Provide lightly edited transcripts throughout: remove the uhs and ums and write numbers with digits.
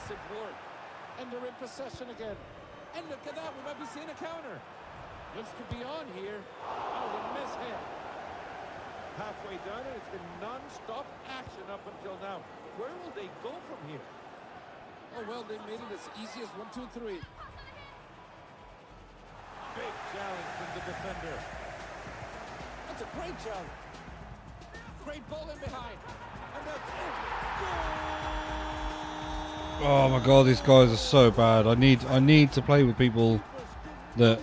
Impressive work. And they're in possession again. And look at that, we might be seeing a counter. Looks to be on here. Oh, the miss hit. Halfway done, and it's been non-stop action up until now. Where will they go from here? Oh, well, they made it as easy as 1, 2, 3. Big challenge from the defender. That's a great challenge. Great ball in behind. And that's it. Goal! Oh my god, these guys are so bad. I need to play with people that,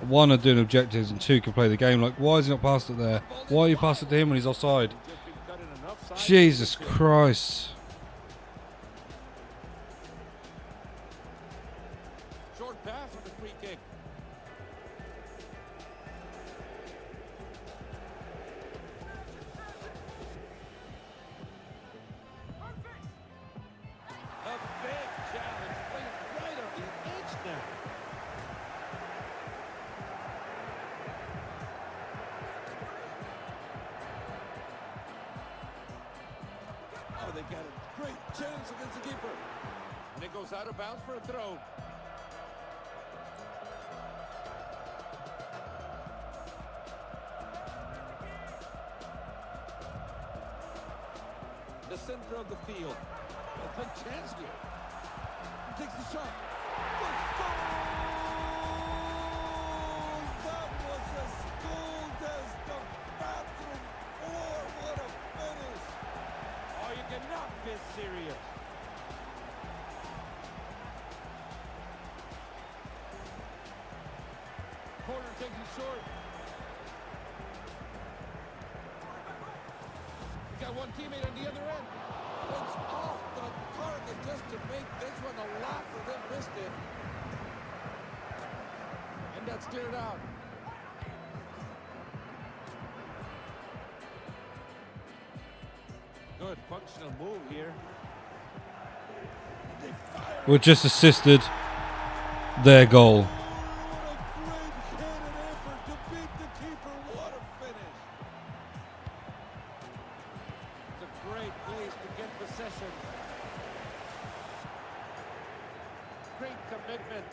one, are doing objectives, and two, can play the game. Like, why is he not passed it there? Why are you passing it to him when he's offside? Jesus Christ. Short pass on the free kick. A big challenge, playing right on the edge now. Oh, they got a great chance against the keeper. And it goes out of bounds for a throw. The center of the field. A good chance here. He takes the shot. Good goal! That was as cold as the bathroom floor. What a finish! Oh, you cannot be serious. Corner taken short. Got one teammate on the other end. It's off the target just to make this one a laugh for them. Missed it. And that's cleared out. Good functional move here. We just assisted their goal. Great commitment.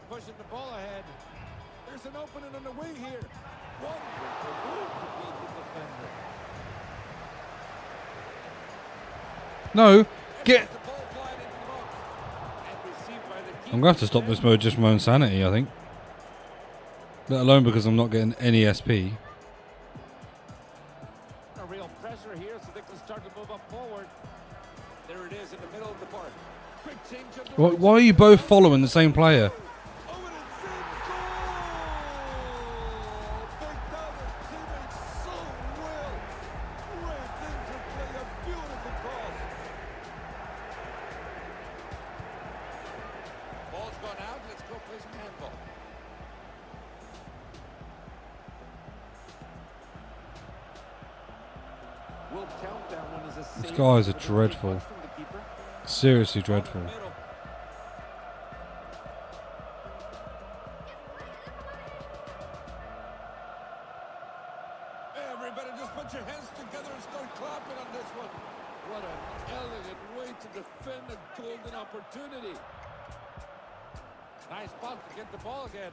Pushing the ball ahead. There's an opening on the wing here. Wonderful move to beat the defender. No, get. The ball flying into the box. And received by the keeper. I'm going to have to stop this mode just for my own sanity, I think. Let alone because I'm not getting any SP. A real pressure here so they can start to move up forward. There it is in the middle of the park. Quick change of direction. Why are you both following the same player? Oh, and it's in goal! They got their teammates so well. Great interplay, a beautiful cross. Ball's gone out. Let's go play some handball. We'll count that one as a save. These guys are dreadful. Seriously dreadful. Everybody just put your hands together and start clapping on this one. What an elegant way to defend a golden opportunity. Nice spot to get the ball again.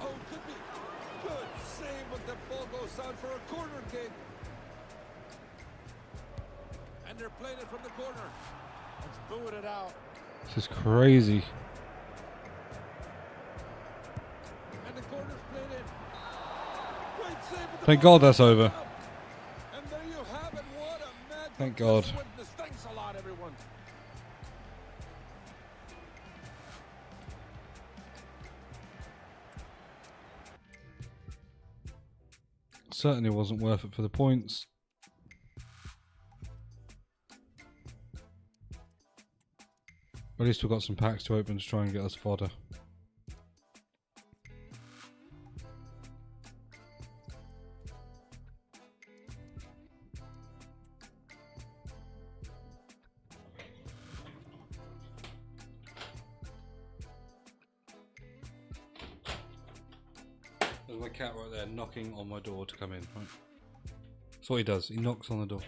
Oh, could be good save, but the ball goes out for a corner kick. And they're playing it from the corner. Let's boot it out. This is crazy. And the corner's played in. Great save with the Thank ball. God that's over. And there you have it. What a match. Thank God. Thanks a lot, everyone. Certainly wasn't worth it for the points. At least we've got some packs to open to try and get us fodder. There's my cat right there knocking on my door to come in. Right. That's what he does. He knocks on the door.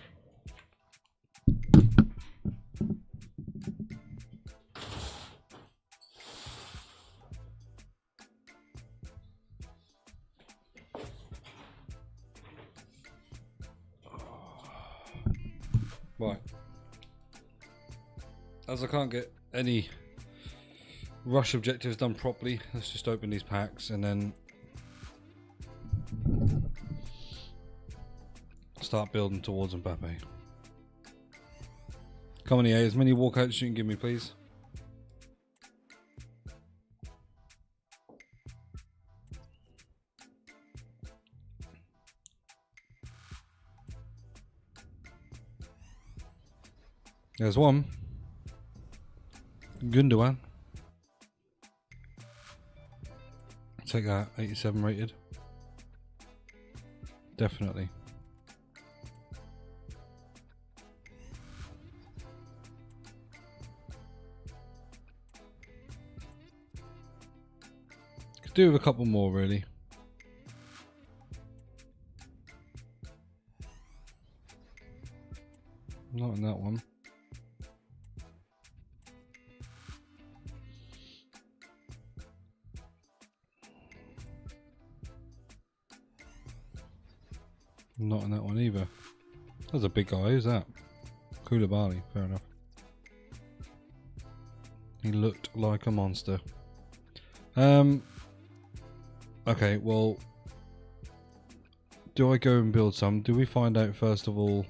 Right. As I can't get any rush objectives done properly, let's just open these packs and then start building towards Mbappe. Come on, EA, as many walkouts as you can give me, please. There's one. Gundogan. Take that, 87 rated. Definitely. Could do with a couple more, really. Not in that one. Not in that one either. That's a big guy. Who's that? Koulibaly. Fair enough. He looked like a monster. Okay, well, do I go and build some? Do we find out first of all,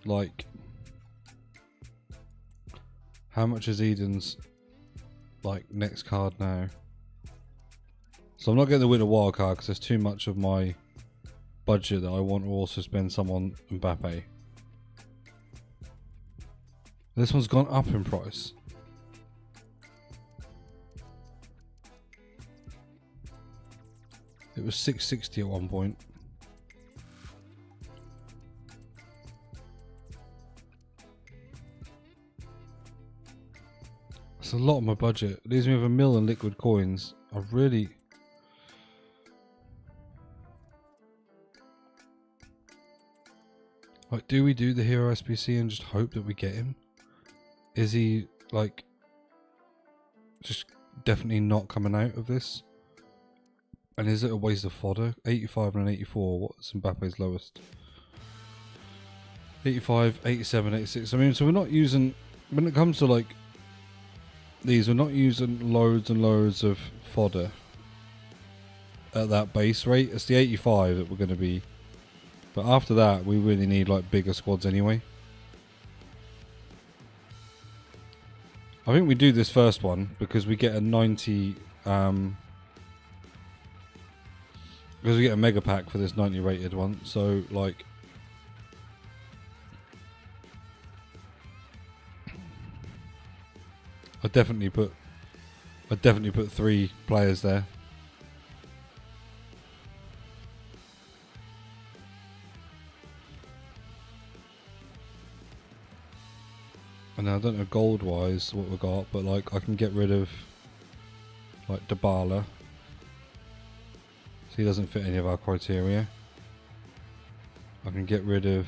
like, how much is Eden's, like, next card now? So I'm not getting the winter wild card because there's too much of my budget that I want to also spend some on Mbappe. This one's gone up in price. It was 660 at one point. That's a lot of my budget. It leaves me with $1 million in liquid coins. I really... Like, do we do the hero SBC and just hope that we get him? Is he, like, just definitely not coming out of this? And is it a waste of fodder? 85 and an 84. What's Mbappe's lowest? 85, 87, 86. I mean, so we're not using... When it comes to, like, these, we're not using loads and loads of fodder at that base rate. It's the 85 that we're going to be... But after that, we really need, like, bigger squads anyway. I think we do this first one because we get a 90... because we get a mega pack for this 90 rated one, so like I definitely put 3 players there. And I don't know gold wise what we got, but like I can get rid of like Dybala. He doesn't fit any of our criteria. I can get rid of...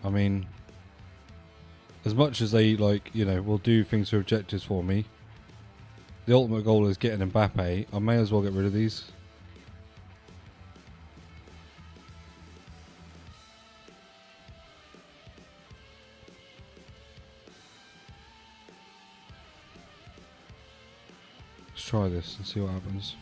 I mean... As much as they, like, you know, will do things for objectives for me, the ultimate goal is getting Mbappe. I may as well get rid of these. Let's try this and see what happens.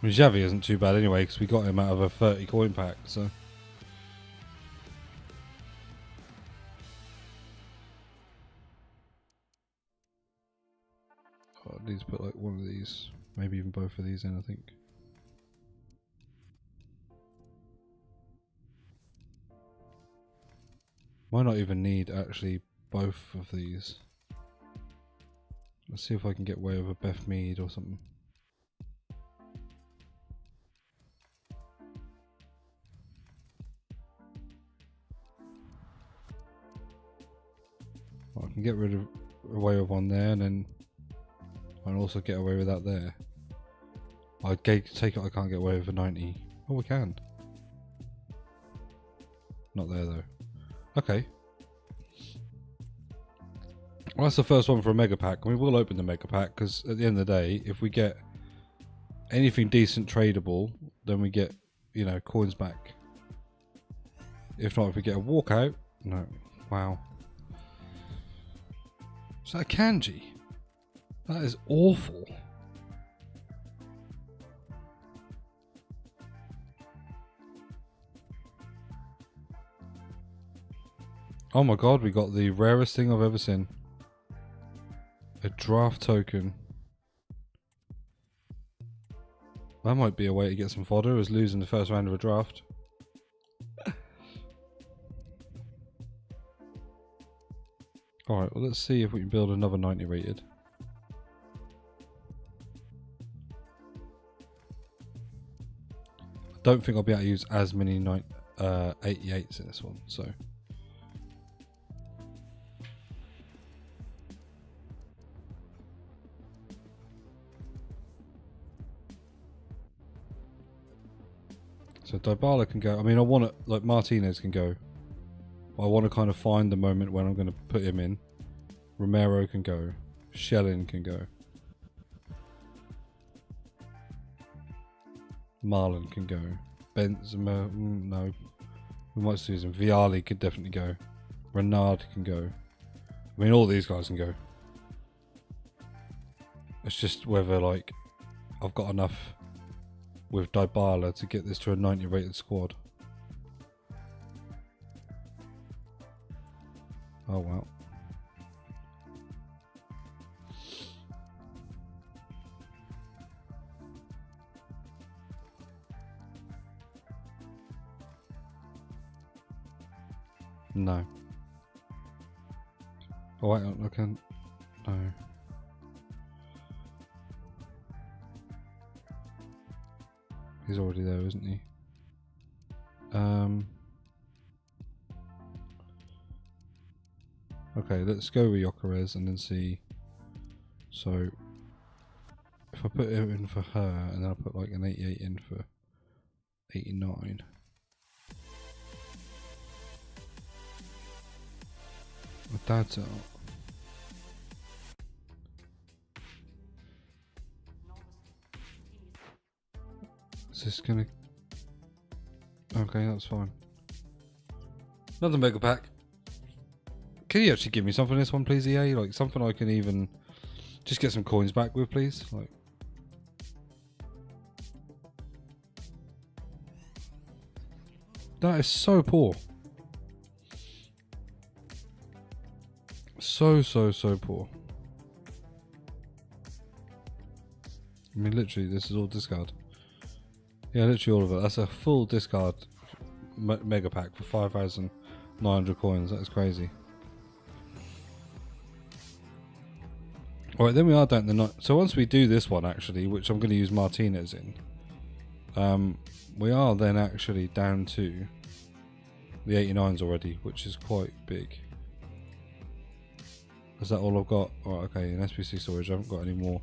I mean, Xavi isn't too bad anyway because we got him out of a 30 coin pack, so... I need to put like one of these, maybe even both of these in, I think. Might not even need actually both of these. Let's see if I can get away with a Beth Mead or something. I can get rid of away with one there, and then I can also get away with that there. take it I can't get away with a 90. Oh, we can. Not there though. Okay. Well, that's the first one for a mega pack. We will open the mega pack because at the end of the day, if we get anything decent tradable, then we get, you know, coins back. If not, if we get a walkout, no. Wow. Is that a kanji? That is awful. Oh my god, we got the rarest thing I've ever seen. A draft token. That might be a way to get some fodder, as losing the first round of a draft. Alright, well let's see if we can build another 90 rated. I don't think I'll be able to use as many 88s in this one, so... So Dybala can go. I mean, I want it, like Martinez can go. But I want to kind of find the moment when I'm going to put him in. Romero can go. Shellin can go. Marlon can go. Benzema, no. We might still use him. Vialli could definitely go. Renard can go. I mean, all these guys can go. It's just whether, like, I've got enough with Dybala to get this to a 90 rated squad. Oh wow. No. Oh wait, I can. No. He's already there, isn't he? Okay, let's go with Gyökeres and then see. So, if I put it in for her and then I put like an 88 in for 89. My dad's out. Is this gonna... Okay, that's fine. Another mega pack. Can you actually give me something in this one, please, EA? Like, something I can even just get some coins back with, please? Like... That is so poor. So poor. I mean, literally, this is all discard. Yeah, literally all of it. That's a full discard mega pack for 5,900 coins. That is crazy. Alright, then we are down to the... So once we do this one, actually, which I'm going to use Martinez in, we are then actually down to the 89s already, which is quite big. Is that all I've got? Alright, okay, in SPC storage, I haven't got any more.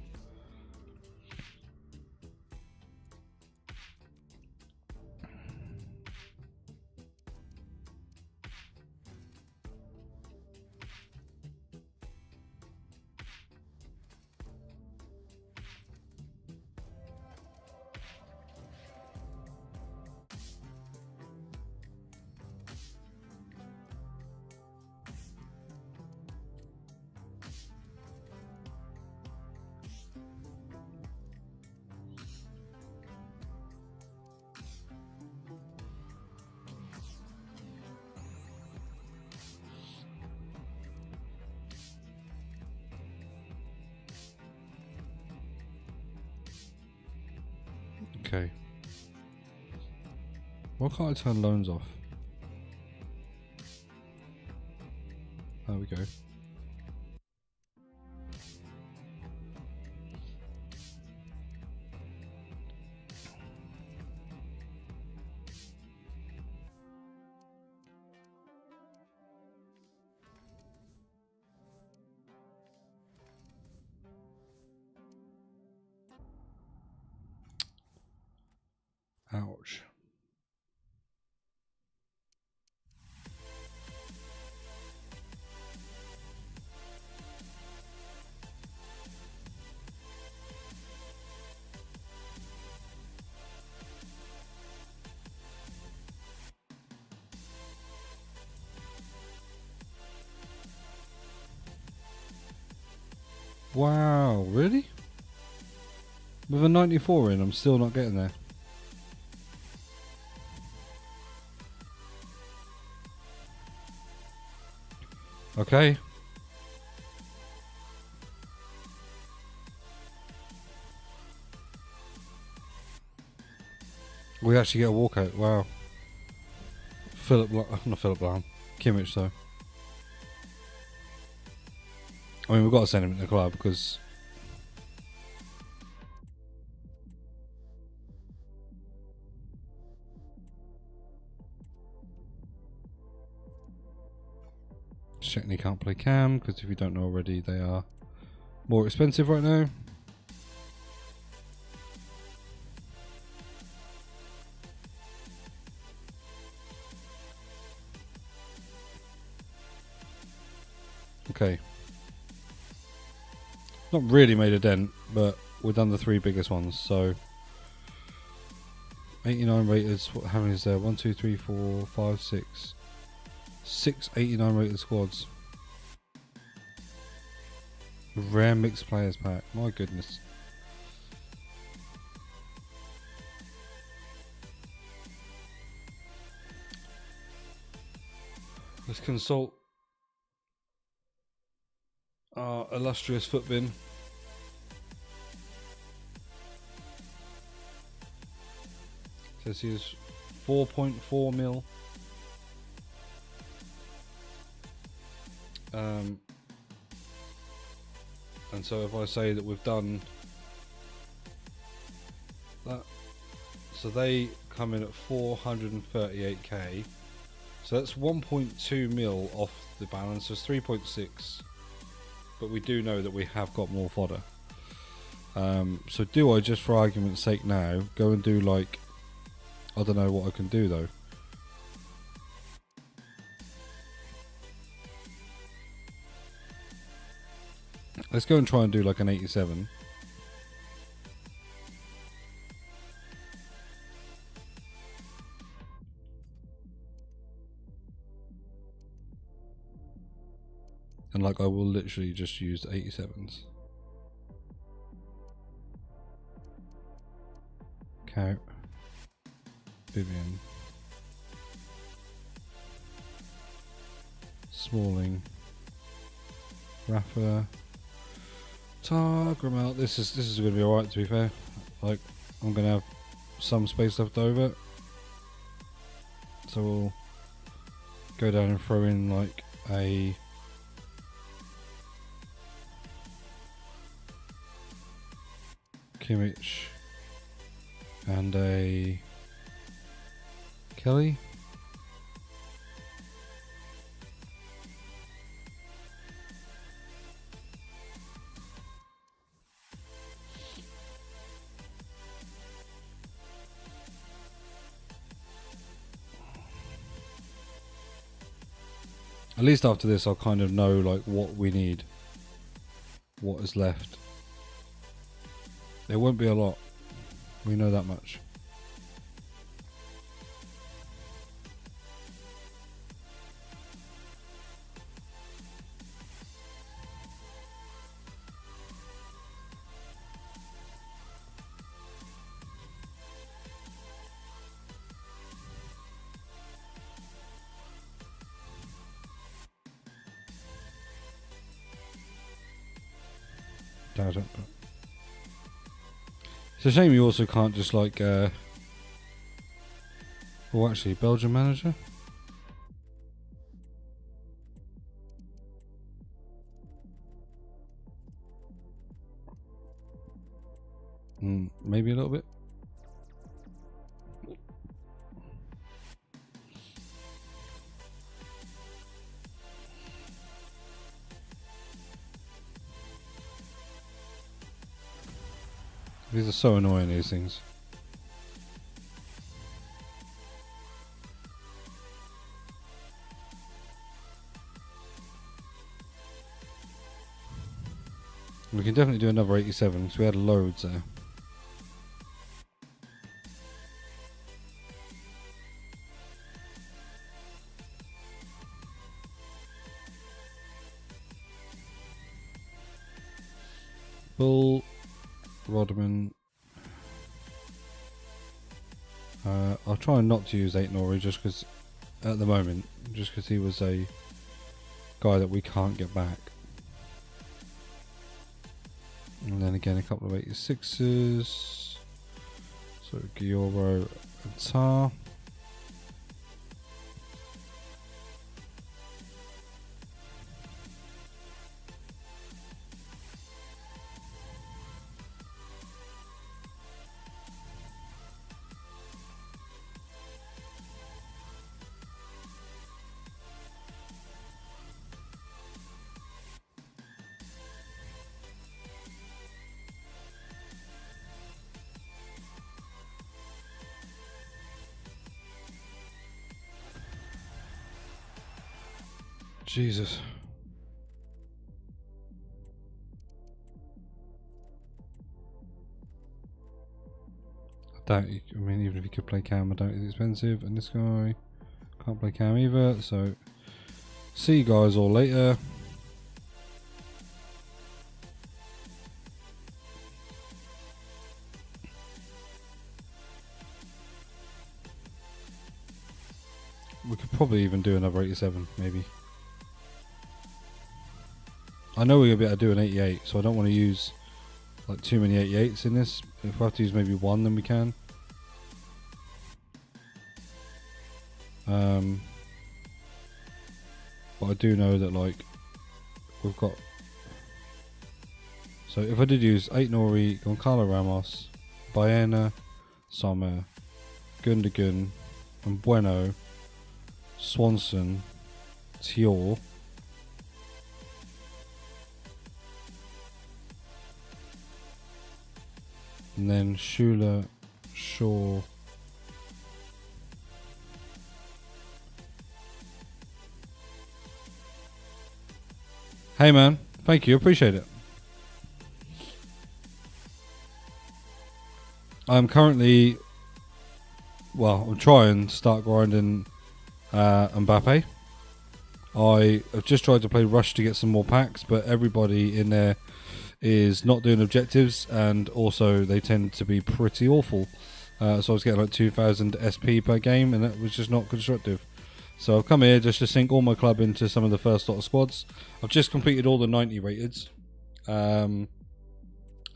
Okay. Why can't I turn loans off? There we go. Ouch. Wow, really? With a 94 in, I'm still not getting there. Okay. We actually get a walkout. Wow. Not Philip Lahm. Kimmich, though. I mean, we've got to send him to the club because... Szczęsny can't play Cam because if you don't know already, they are more expensive right now. Okay. Not really made a dent, but we've done the 3 biggest ones, so 89 rated. How many is there? 1, 2, 3, 4, 5, 6. 6 89 rated squads. Rare mixed players pack. My goodness. Let's consult our illustrious footbin. Says he's 4.4 mil. And so if I say that we've done that, so they come in at 438k. So that's 1.2 mil off the balance. So it's 3.6. But we do know that we have got more fodder. So do I, just for argument's sake now, go and do like, I don't know what I can do though. Let's go and try and do like an 87. And like I will literally just use 87s. Count. Vivian. Smalling. Rafa. Targramel. This is going to be alright, to be fair. Like, I'm going to have some space left over. So we'll go down and throw in like a Kimmich and a Kelly. At least after this I'll kind of know like what we need, what is left. There won't be a lot, we know that much. It's a shame you also can't just like well, actually Belgian manager. Maybe a little bit. These are so annoying, these things. We can definitely do another 87 because we had loads there. Bull, Rodman. I'll try not to use 8 Nori just because, at the moment, just because he was a guy that we can't get back. And then again, a couple of 86s. So Gioro and Tar. Jesus. I mean, even if you could play Cam, I don't think it's expensive. And this guy can't play Cam either. So, see you guys all later. We could probably even do another 87, maybe. I know we're going to be able to do an 88, so I don't want to use like too many 88s in this. If we have to use maybe one, then we can. But I do know that like we've got. So if I did use 8 Nori, Goncalo Ramos, Baena, Sommer, Gundogan, and Bueno, Swanson, Tior. And then Schuler, Shaw. Hey man, thank you, appreciate it. I'm currently, well, I'm trying to start grinding Mbappe. I have just tried to play Rush to get some more packs, but everybody in there is not doing objectives, and also they tend to be pretty awful. So I was getting like 2000 SP per game, and that was just not constructive. So I've come here just to sink all my club into some of the first lot of squads. I've just completed all the 90 rated, and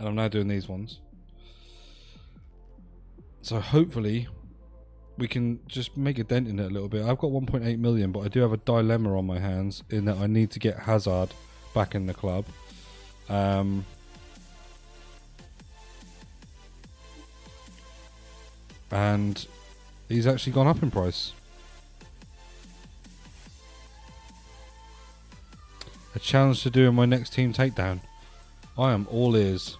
I'm now doing these ones. So hopefully we can just make a dent in it a little bit. I've got 1.8 million, but I do have a dilemma on my hands in that I need to get Hazard back in the club. And he's actually gone up in price. A challenge to do in my next team takedown. I am all ears.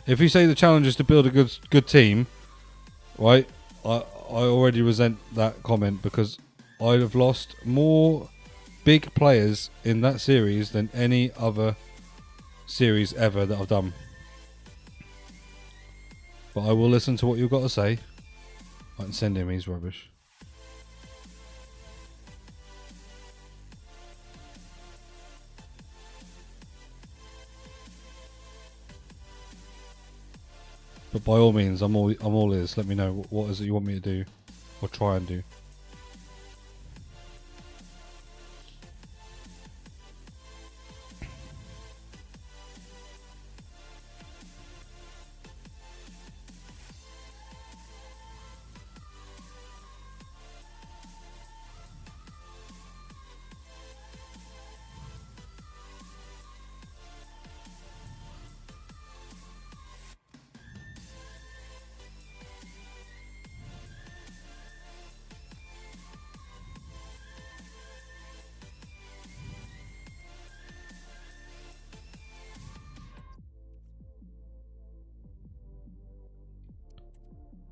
If you say the challenge is to build a good team, right? I already resent that comment because I have lost more big players in that series than any other series ever that I've done. But I will listen to what you've got to say. I can send him, he's rubbish. But by all means, I'm all ears. Let me know what is it you want me to do, or try and do.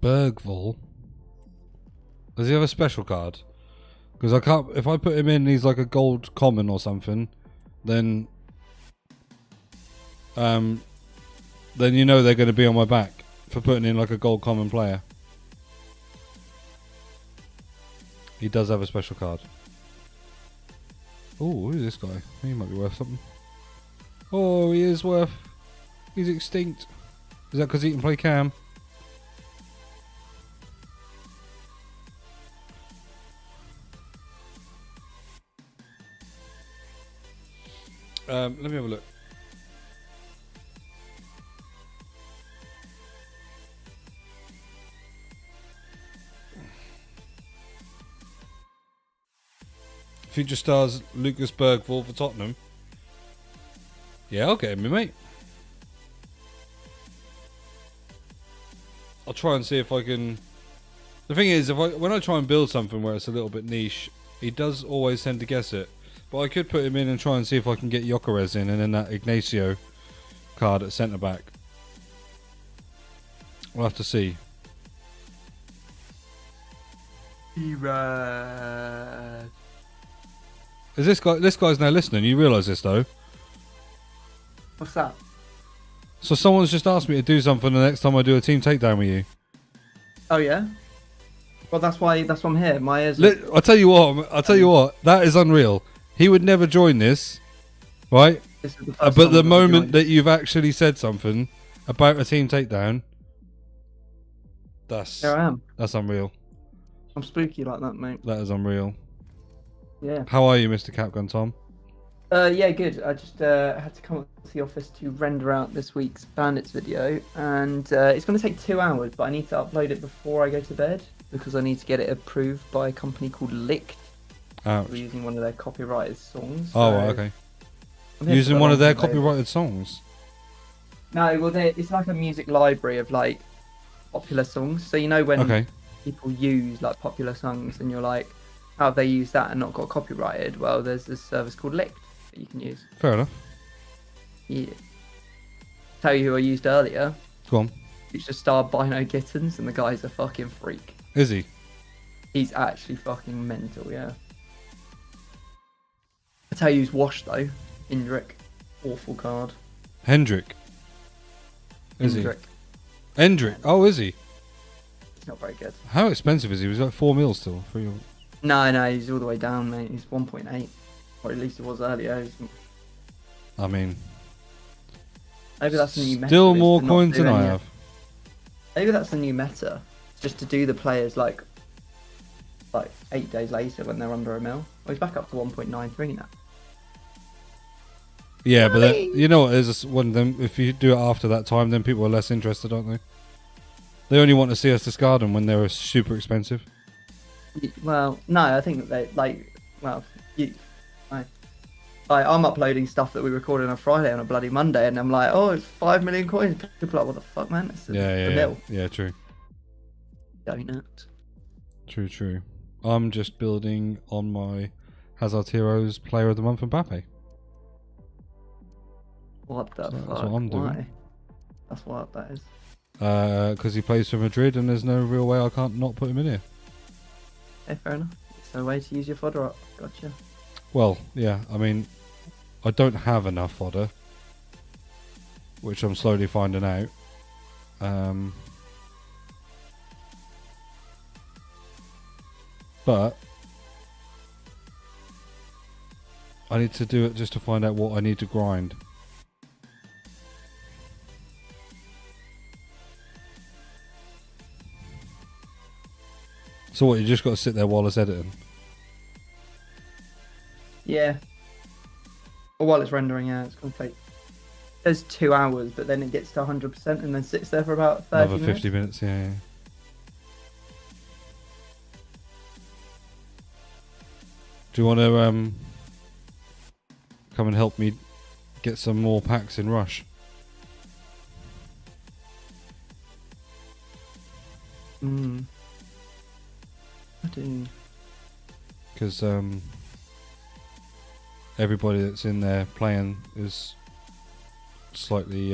Bergvall. Does he have a special card? Because I can't. If I put him in, he's like a gold common or something. Then then you know they're going to be on my back for putting in like a gold common player. He does have a special card. Oh, who's this guy? He might be worth something. Oh, he is worth. He's extinct. Is that because he can play Cam? Let me have a look. Future stars Lucas Bergvall for Tottenham. Yeah, I'll get him, mate. I'll try and see if I can. The thing is, when I try and build something where it's a little bit niche, he does always tend to guess it. But I could put him in and try and see if I can get Gyökeres in, and then that Ignacio card at centre back. We'll have to see. B-RAD. Is this guy? This guy's now listening. You realise this though? What's that? So someone's just asked me to do something the next time I do a team takedown with you. Oh yeah. Well, that's why I'm here. My ears. I'll tell you what. I'll tell you what. That is unreal. He would never join this, right? This is the first But time the I've moment joined. that you've actually said something about a team takedown, Here I am. that's unreal. I'm spooky like that, mate. That is unreal. Yeah. How are you, Mr. Capgun Tom? Yeah, good. I just had to come up to the office to render out this week's Bandits video, and it's going to take 2 hours, but I need to upload it before I go to bed because I need to get it approved by a company called Licked. Ouch. We're using one of their copyrighted songs. Oh, so right, okay. I'm here Using for one of their long, baby. copyrighted songs. No, well, it's like a music library of like popular songs. So you know when Okay. people use like popular songs, and you're like, how have they used that and not got copyrighted? Well, there's this service called Licked that you can use. Fair enough. Yeah. Tell you who I used earlier. Go on. It's just star Bino Gittens, and the guy's a fucking freak. Is he? He's actually fucking mental, yeah. I tell you who's washed though. Indrik. Awful card. Hendrick. Is Indrik. he? Hendrick. Oh, is he? He's not very good. How expensive is he? Was like 4 mil still? No, he's all the way down, mate. He's 1.8. Or at least it was earlier. I mean, Maybe that's the new meta. still is more to not coins do than I any- have. Maybe that's the new meta. Just to do the players like 8 days later when they're under a mil. Well, he's back up to 1.93 now. Yeah, but then, you know what? There's one of them. If you do it after that time, then people are less interested, aren't they? They only want to see us discard them when they're super expensive. Well, no, I think that I'm uploading stuff that we recorded on a Friday on a bloody Monday, and I'm like, oh, it's 5 million coins. People are like, what the fuck, man? It's the mill. Yeah, true. Donut. True. I'm just building on my Hazard Heroes Player of the Month Mbappe. What the So fuck? that's what I'm doing. Why? That's what that is. Because he plays for Madrid, and there's no real way I can't not put him in here. Okay, fair enough. It's no way to use your fodder up. Gotcha. Well, yeah, I mean, I don't have enough fodder, which I'm slowly finding out. But I need to do it just to find out what I need to grind. So what, you just got to sit there while it's editing? Yeah. Or while it's rendering, yeah, it's going to take. There's 2 hours, but then it gets to 100% and then sits there for about 30 Another minutes. 50 minutes, yeah. Do you want to come and help me get some more packs in Rush? I do. Because everybody that's in there playing is slightly,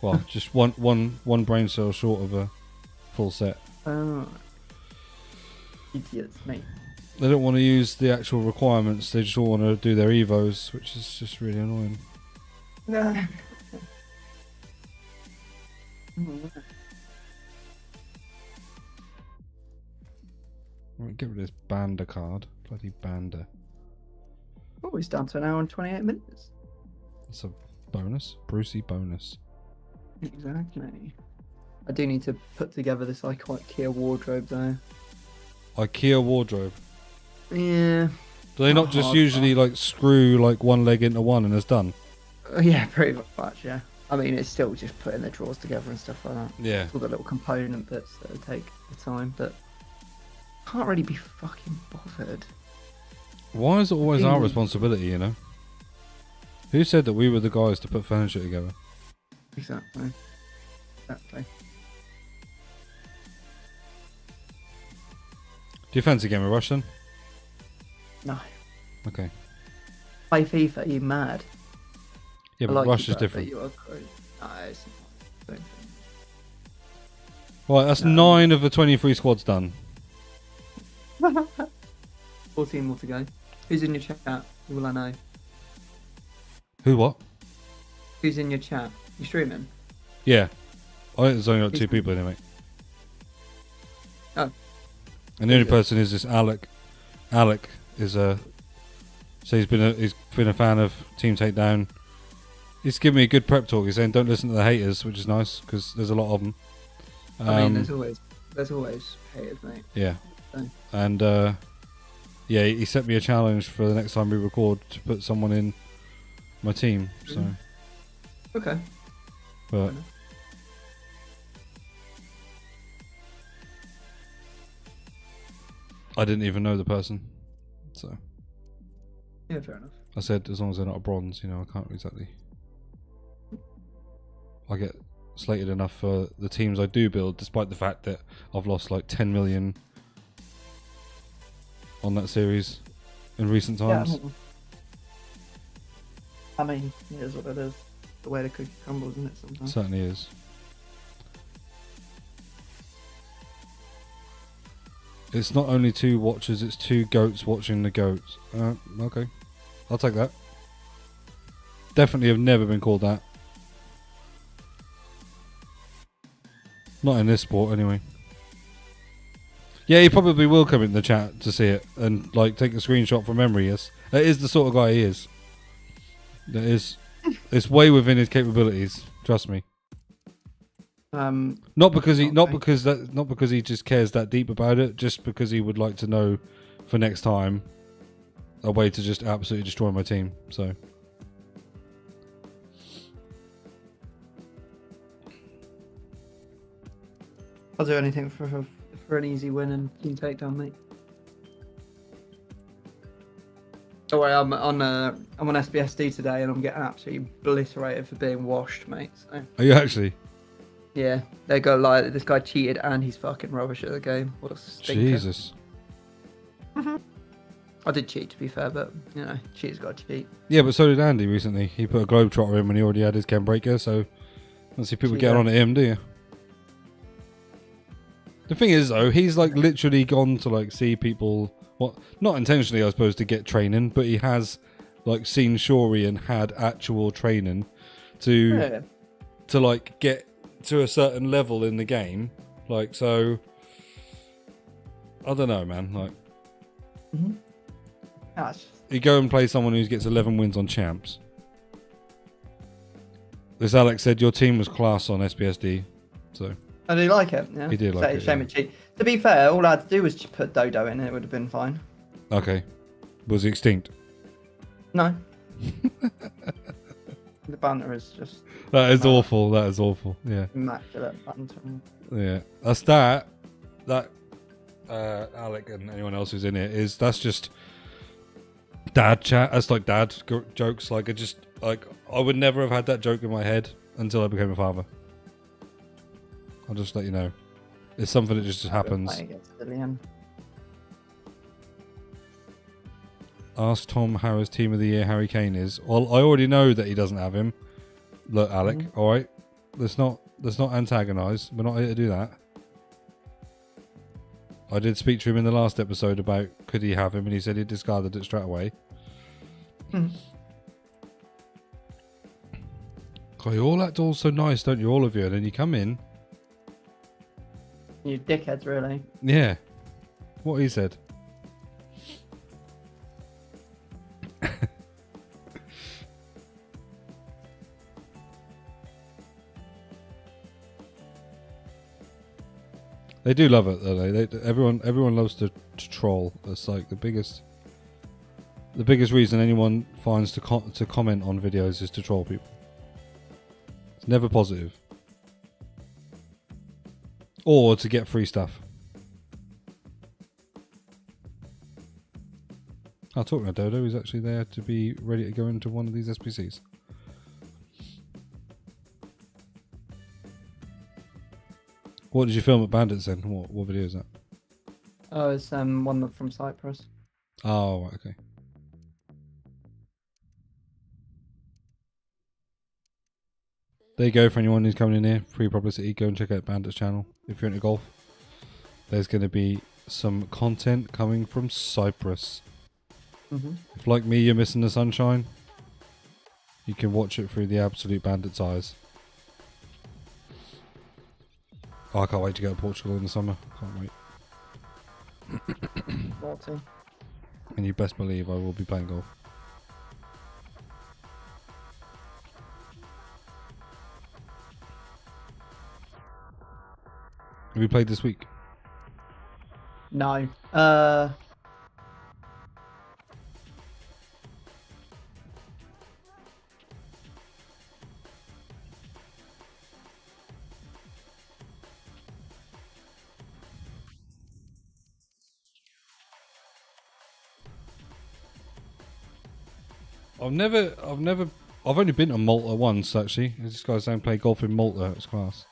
well, just one brain cell short of a full set. Oh. Idiots, mate. They don't want to use the actual requirements. They just all want to do their evos, which is just really annoying. No. Right, get rid of this Banda card. Bloody Banda. Oh, he's down to an hour and 28 minutes. That's a bonus. Brucey bonus. Exactly. I do need to put together this IKEA wardrobe though. IKEA wardrobe. Yeah. Do they not just usually like screw like one leg into one and it's done? Yeah, pretty much, yeah. I mean, it's still just putting the drawers together and stuff like that. Yeah. It's all the little component bits that will take the time, but can't really be fucking bothered. Why is it always our responsibility, you know? Who said that we were the guys to put furniture together? Exactly. Exactly. Do you fancy Game of Rush then? No. Okay. Play FIFA, are you mad? Yeah, I but like Rush you, is different. But you are crazy. No, it's not. Right, that's 9 of the 23 squads done. 14 more to go. Who's in your chat? Who will I know? Who what? Who's in your chat? You streaming? Yeah. I think there's only like 2 people in it, mate. Oh. And the only person is this Alec. Alec is so he's been a fan of Team Takedown. He's giving me a good prep talk. He's saying don't listen to the haters, which is nice because there's a lot of them. I mean, there's always haters, mate. Yeah. So. And yeah, he set me a challenge for the next time we record to put someone in my team. So. Okay. But. I didn't even know the person, so. Yeah, fair enough. I said as long as they're not a bronze, you know, I can't exactly. I get slated enough for the teams I do build, despite the fact that I've lost like 10 million on that series in recent times. Yeah, I mean, it is what it is. The way the cookie crumbles, isn't it, sometimes? It certainly is. It's not only 2 watchers, it's 2 goats watching the goats. Okay. I'll take that. Definitely have never been called that. Not in this sport, anyway. Yeah, he probably will come in the chat to see it and like take a screenshot from memory. Yes, that is the sort of guy he is. That is, it's way within his capabilities. Trust me. Not because he just cares that deep about it. Just because he would like to know for next time a way to just absolutely destroy my team. So. I'll do anything for an easy win and team takedown, mate. Oh wait, I'm on SBSD today and I'm getting absolutely obliterated for being washed, mate. So. Are you actually? Yeah, they go like this guy cheated and he's fucking rubbish at the game. What a stinker. Jesus. I did cheat, to be fair, but you know, cheaters got to cheat. Yeah, but so did Andy recently. He put a Globetrotter in when he already had his Ken Breaker, so don't see people get on at him, do you? The thing is, though, he's like literally gone to like see people. What? Not intentionally, I suppose, to get training, but he has like seen Shori and had actual training to like get to a certain level in the game. Like, so I don't know, man. Like, you go and play someone who gets 11 wins on champs. This Alex said your team was class on SBSD, so. I do like it. Yeah, he did like it. Shame it cheat. To be fair, all I had to do was put Dodo in, and it would have been fine. Okay, was he extinct? No. The banter is just. That is awful. That is awful. Yeah. Immaculate banter. Yeah, that's that. That Alec and anyone else who's in it that's just dad chat. That's like dad jokes. Like I would never have had that joke in my head until I became a father. I'll just let you know. It's something that just happens. Ask Tom how his team of the year Harry Kane is. Well, I already know that he doesn't have him. Look, Alec, all right. Let's not antagonise. We're not here to do that. I did speak to him in the last episode about could he have him, and he said he discarded it straight away. God, you all act all so nice, don't you, all of you? And then you come in. You dickheads, really. Yeah. What he said. They do love it, though. Everyone loves to troll. It's like the biggest reason anyone finds to comment on videos is to troll people. It's never positive, or to get free stuff. I'll talk about Dodo. He's actually there to be ready to go into one of these SPCs. What did you film at Bandits then? What video is that? Oh, it's one from Cyprus. Oh, right, okay. There you go for anyone who's coming in here. Free publicity. Go and check out Bandits channel if you're into golf. There's going to be some content coming from Cyprus. If, like me, you're missing the sunshine, you can watch it through the absolute Bandit's eyes. Oh, I can't wait to go to Portugal in the summer. Can't wait. Naughty. And you best believe I will be playing golf. Have you played this week? No. I've only been to Malta once actually. This guy's saying play golf in Malta. It's class.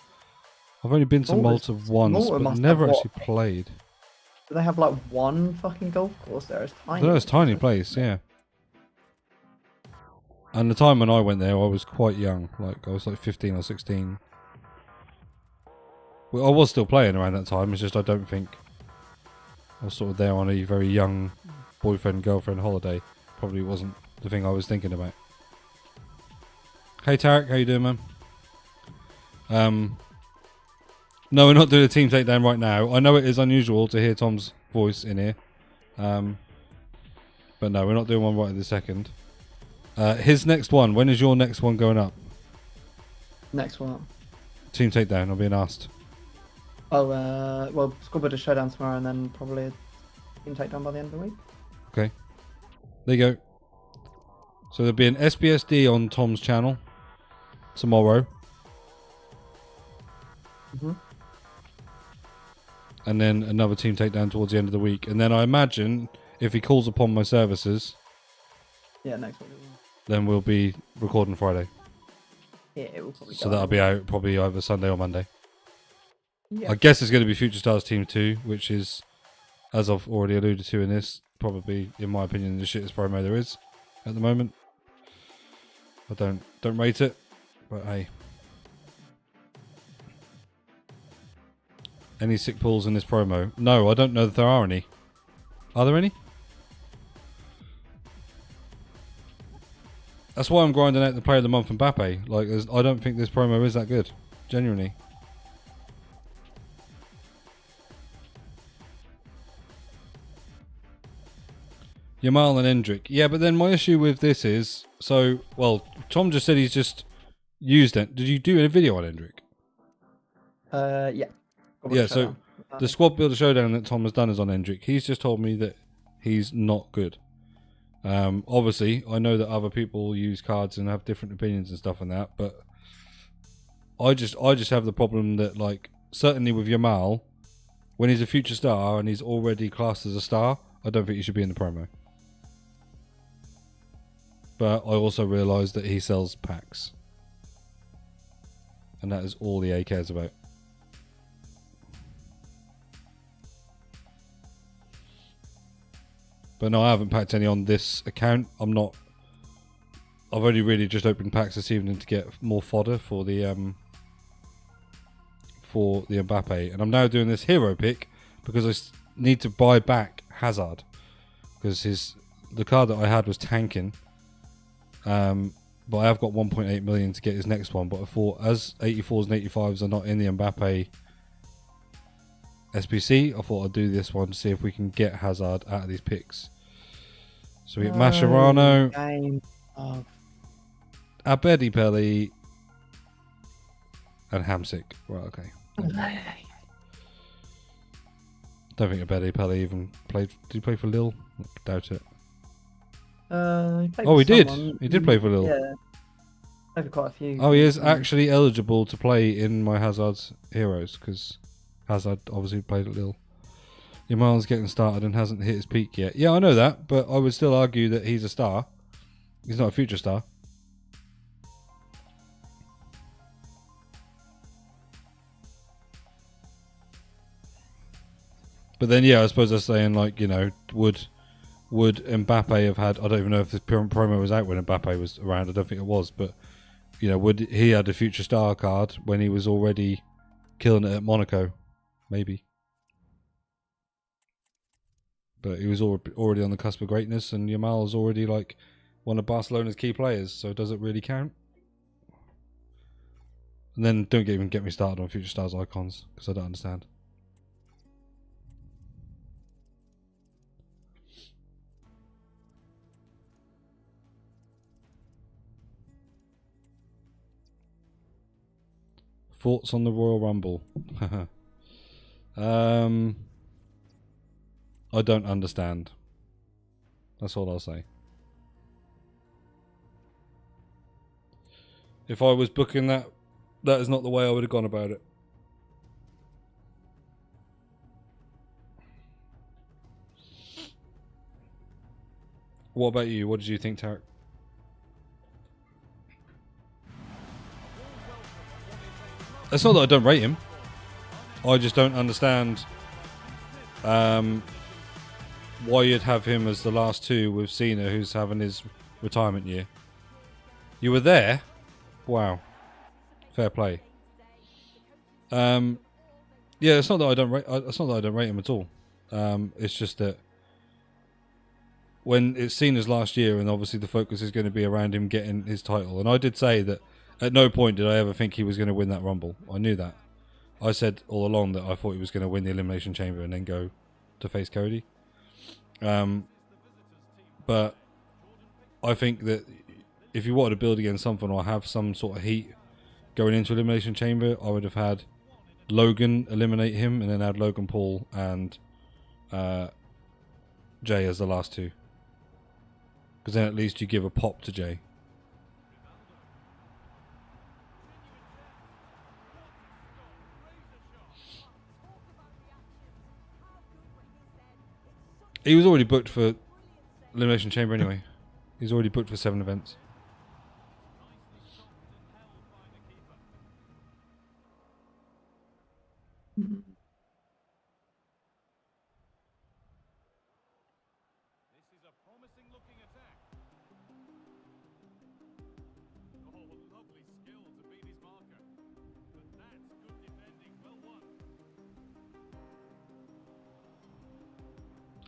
I've only been to Malta once, but never actually played. Do they have like one fucking golf course there? It's tiny. I know it's a tiny place, yeah. And the time when I went there, I was quite young. Like I was like 15 or 16. Well, I was still playing around that time. It's just I don't think I was sort of there on a very young boyfriend girlfriend holiday. Probably wasn't the thing I was thinking about. Hey Tarek, how you doing, man? No, we're not doing a team takedown right now. I know it is unusual to hear Tom's voice in here. But no, we're not doing one right this second. His next one, when is your next one going up? Next one. Team takedown, I'm being asked. Oh, well, Squad Builder Showdown tomorrow and then probably a team takedown by the end of the week. Okay. There you go. So there'll be an SBSD on Tom's channel tomorrow. And then another team takedown towards the end of the week. And then I imagine if he calls upon my services, yeah, next week. Then we'll be recording Friday. Yeah, it will probably. So that'll be out probably either Sunday or Monday. Yeah. I guess it's going to be Future Stars Team 2, which is, as I've already alluded to in this, probably, in my opinion, the shittest promo there is at the moment. I don't rate it, but hey. Any sick pulls in this promo? No, I don't know that there are any. Are there any? That's why I'm grinding out the Player of the Month Mbappe. Like, I don't think this promo is that good. Genuinely. Yamal and Hendrick. Yeah, but then my issue with this is... So, well, Tom just said he's just used it. Did you do a video on Hendrick? Yeah. Yeah, so the Squad Builder Showdown that Tom has done is on Hendrick. He's just told me that he's not good. Obviously, I know that other people use cards and have different opinions and stuff on that, but I just have the problem that, like, certainly with Yamal, when he's a future star and he's already classed as a star, I don't think he should be in the promo. But I also realise that he sells packs. And that is all the A cares about. But no, I haven't packed any on this account. I've only really just opened packs this evening to get more fodder for the Mbappe. And I'm now doing this hero pick because I need to buy back Hazard. Because the card that I had was tanking. And But I have got 1.8 million to get his next one. But I thought, as 84s and 85s are not in the Mbappe SPC, I thought I'd do this one to see if we can get Hazard out of these picks. So we get Mascherano, Game of... Abedi Pelli, and Hamsik. Right, okay. Don't think Abedi Pelli even played. Did he play for Lille? Doubt it. He did. He did play for Lille. Yeah. Played for quite a few. Oh, he is actually eligible to play in my Hazard's Heroes because Hazard obviously played at Lille. Yamal's getting started and hasn't hit his peak yet. Yeah, I know that, but I would still argue that he's a star. He's not a future star. But then, yeah, I suppose they're saying, like, you know, would Mbappe have had... I don't even know if this promo was out when Mbappe was around. I don't think it was. But, you know, would he had a future star card when he was already killing it at Monaco? Maybe. But he was already on the cusp of greatness, and Yamal is already, like, one of Barcelona's key players. So does it really count? And then don't even get me started on future stars icons, because I don't understand. Thoughts on the Royal Rumble? I don't understand. That's all I'll say. If I was booking that, that is not the way I would have gone about it. What about you? What did you think, Tarek? It's not that I don't rate him. I just don't understand why you'd have him as the last two with Cena, who's having his retirement year. You were there? Wow. Fair play. Yeah, it's not that I don't rate. It's not that I don't rate him at all. It's just that when it's Cena's last year, and obviously the focus is going to be around him getting his title. And I did say that at no point did I ever think he was going to win that Rumble. I knew that. I said all along that I thought he was going to win the Elimination Chamber and then go to face Cody. But I think that if you wanted to build against something or have some sort of heat going into Elimination Chamber, I would have had Logan eliminate him and then had Logan Paul and Jay as the last two. Because then at least you give a pop to Jay. He was already booked for Elimination Chamber anyway. He's already booked for 7 events. Mm-hmm. This is a promising looking attack. Oh, lovely skill to beat his marker. But that's good defending. Well won.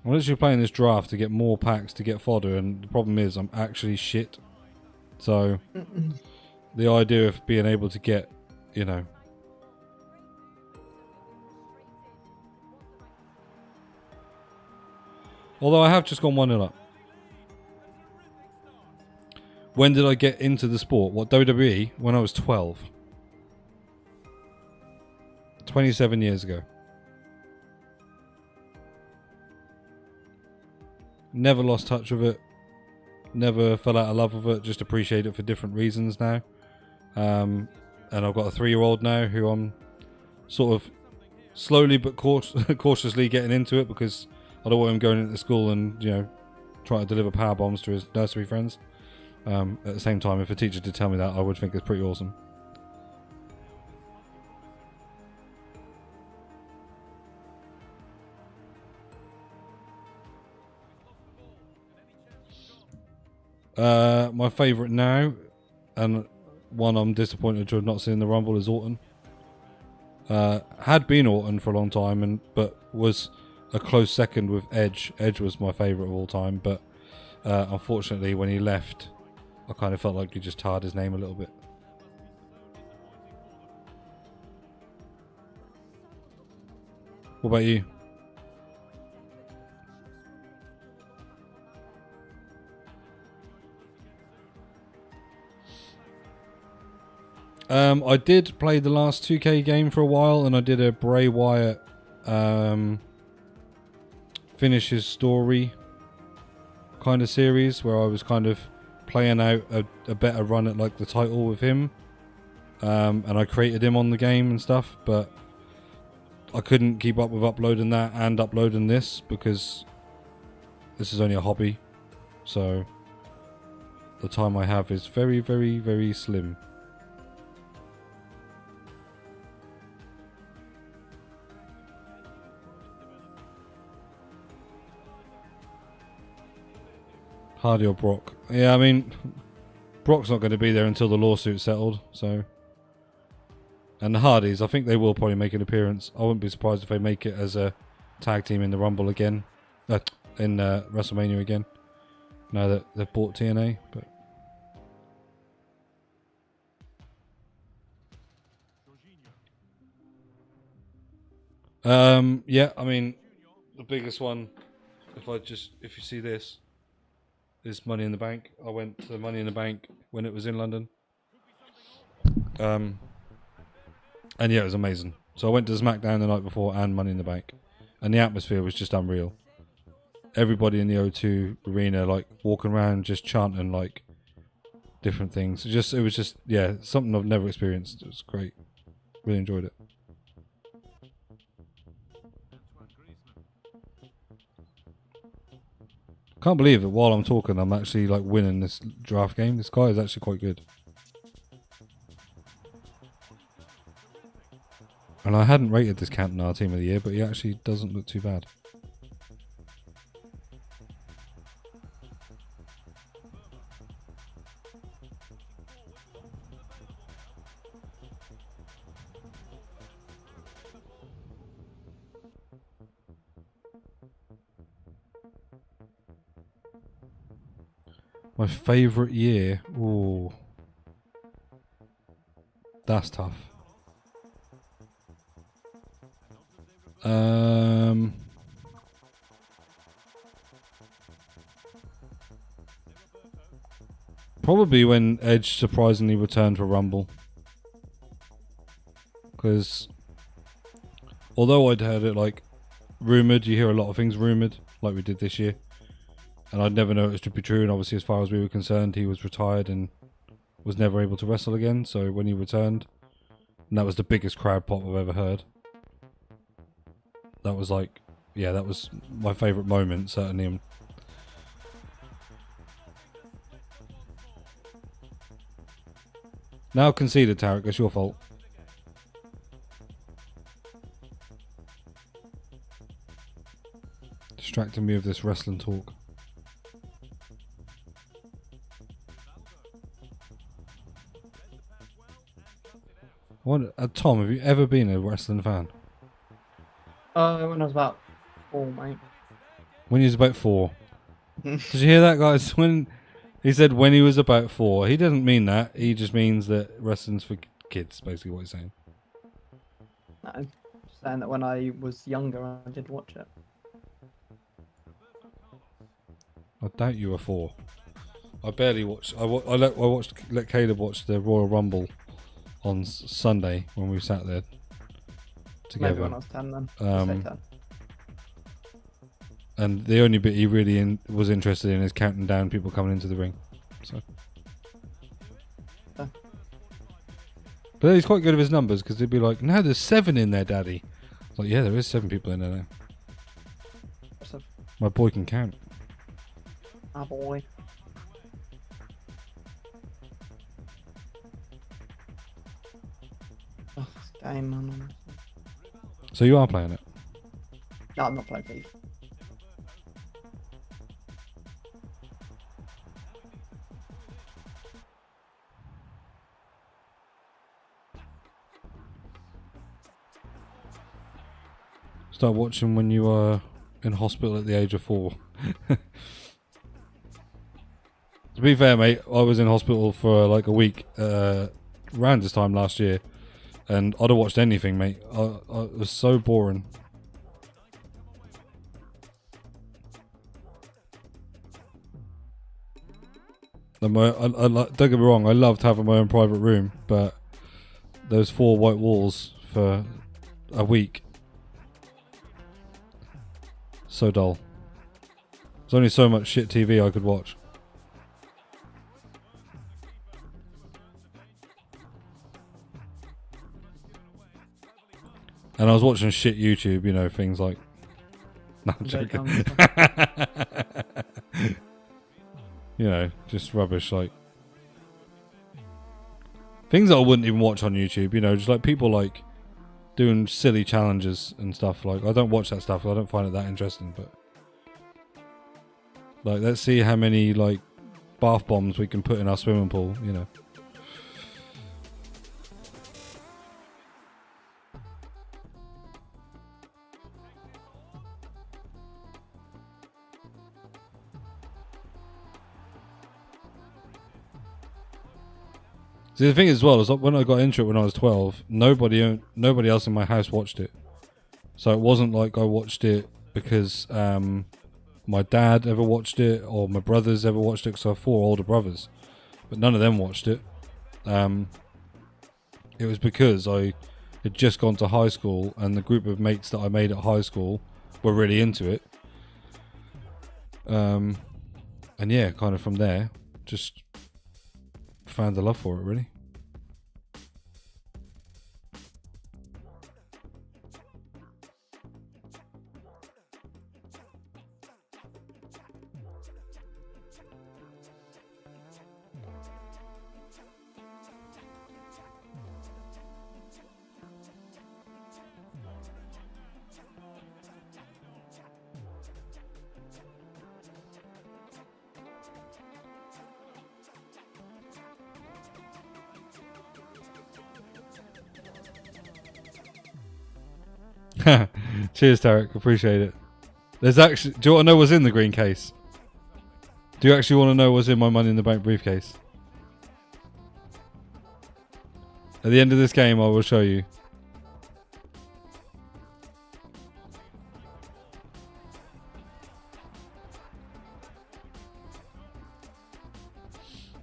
I'm literally playing this draft to get more packs to get fodder, and the problem is I'm actually shit. So the idea of being able to get, you know, although I have just gone 1-0 up. When did I get into the sport? What, WWE? When I was 12. 27 years ago. Never lost touch with it. Never fell out of love with it. Just appreciate it for different reasons now. And I've got a 3-year-old now who I'm sort of slowly but cautiously getting into it, because I don't want him going into school and, you know, trying to deliver power bombs to his nursery friends. At the same time, if a teacher did tell me that, I would think it's pretty awesome. My favourite now, and one I'm disappointed to have not seen the Rumble, is Orton. Had been Orton for a long time, but was a close second with Edge. Edge was my favourite of all time, but unfortunately when he left I kind of felt like he just tarred his name a little bit. What about you? I did play the last 2K game for a while, and I did a Bray Wyatt finish his story kind of series where I was kind of playing out a better run at like the title with him, and I created him on the game and stuff, but I couldn't keep up with uploading that and uploading this because this is only a hobby, so the time I have is very, very, very slim. Hardy or Brock? Yeah, I mean, Brock's not going to be there until the lawsuit's settled, so. And the Hardys, I think they will probably make an appearance. I wouldn't be surprised if they make it as a tag team in the Rumble again, in WrestleMania again. Now that they've bought TNA, but. Yeah, I mean, the biggest one, if you see this, is Money in the Bank. I went to Money in the Bank when it was in London. And yeah, it was amazing. So I went to SmackDown the night before and Money in the Bank. And the atmosphere was just unreal. Everybody in the O2 arena, like, walking around just chanting, like, different things. It was just, yeah, something I've never experienced. It was great. Really enjoyed it. Can't believe it. While I'm talking, I'm actually like winning this draft game. This guy is actually quite good. And I hadn't rated this Cantona team of the year, but he actually doesn't look too bad. My favourite year? Ooh. That's tough. Probably when Edge surprisingly returned for Rumble. Because although I'd heard it like rumoured, you hear a lot of things rumoured, like we did this year. And I'd never know it to be true, and obviously as far as we were concerned, he was retired and was never able to wrestle again, so when he returned, and that was the biggest crowd pop I've ever heard. That was like, yeah, that was my favourite moment, certainly. Now conceded, Tarek, it's your fault. Distracting me with this wrestling talk. Tom, have you ever been a wrestling fan? When I was about 4, mate. When he was about 4. Did you hear that, guys? When he said when he was about 4, he doesn't mean that. He just means that wrestling's for kids, basically what he's saying. No, I'm just saying that when I was younger, I did watch it. I doubt you were 4. I barely watched. I let Caleb watch the Royal Rumble on Sunday when we sat there together. Maybe when I was 10 then. Say 10. And the only bit he really was interested in is counting down people coming into the ring. So. But he's quite good with his numbers because they'd be like, "No, there's 7 in there, Daddy." It's like, yeah, there is 7 people in there now. My boy can count. Ah, boy. Oh, this game, man. Honestly. So you are playing it? No, I'm not playing FIFA. Start watching when you were in hospital at the age of 4. To be fair, mate, I was in hospital for like a week around this time last year, and I'd have watched anything, mate. It was so boring. Don't get me wrong, I loved having my own private room, but those 4 white walls for a week, so dull. There's only so much shit TV I could watch. And I was watching shit YouTube, you know, things like... No, I'm joking. You know, just rubbish, like... Things that I wouldn't even watch on YouTube, you know, just like people like doing silly challenges and stuff. Like, I don't watch that stuff, I don't find it that interesting, but... Like, let's see how many, like, bath bombs we can put in our swimming pool, you know. See, the thing is, as well, is when I got into it when I was 12, nobody else in my house watched it. So it wasn't like I watched it because my dad ever watched it or my brothers ever watched it, because I have 4 older brothers, but none of them watched it. It was because I had just gone to high school and the group of mates that I made at high school were really into it. And yeah, kind of from there, just found the love for it, really. Cheers, Tarek. Appreciate it. There's actually... Do you want to know what's in the green case? Do you actually want to know what's in my Money in the Bank briefcase? At the end of this game, I will show you.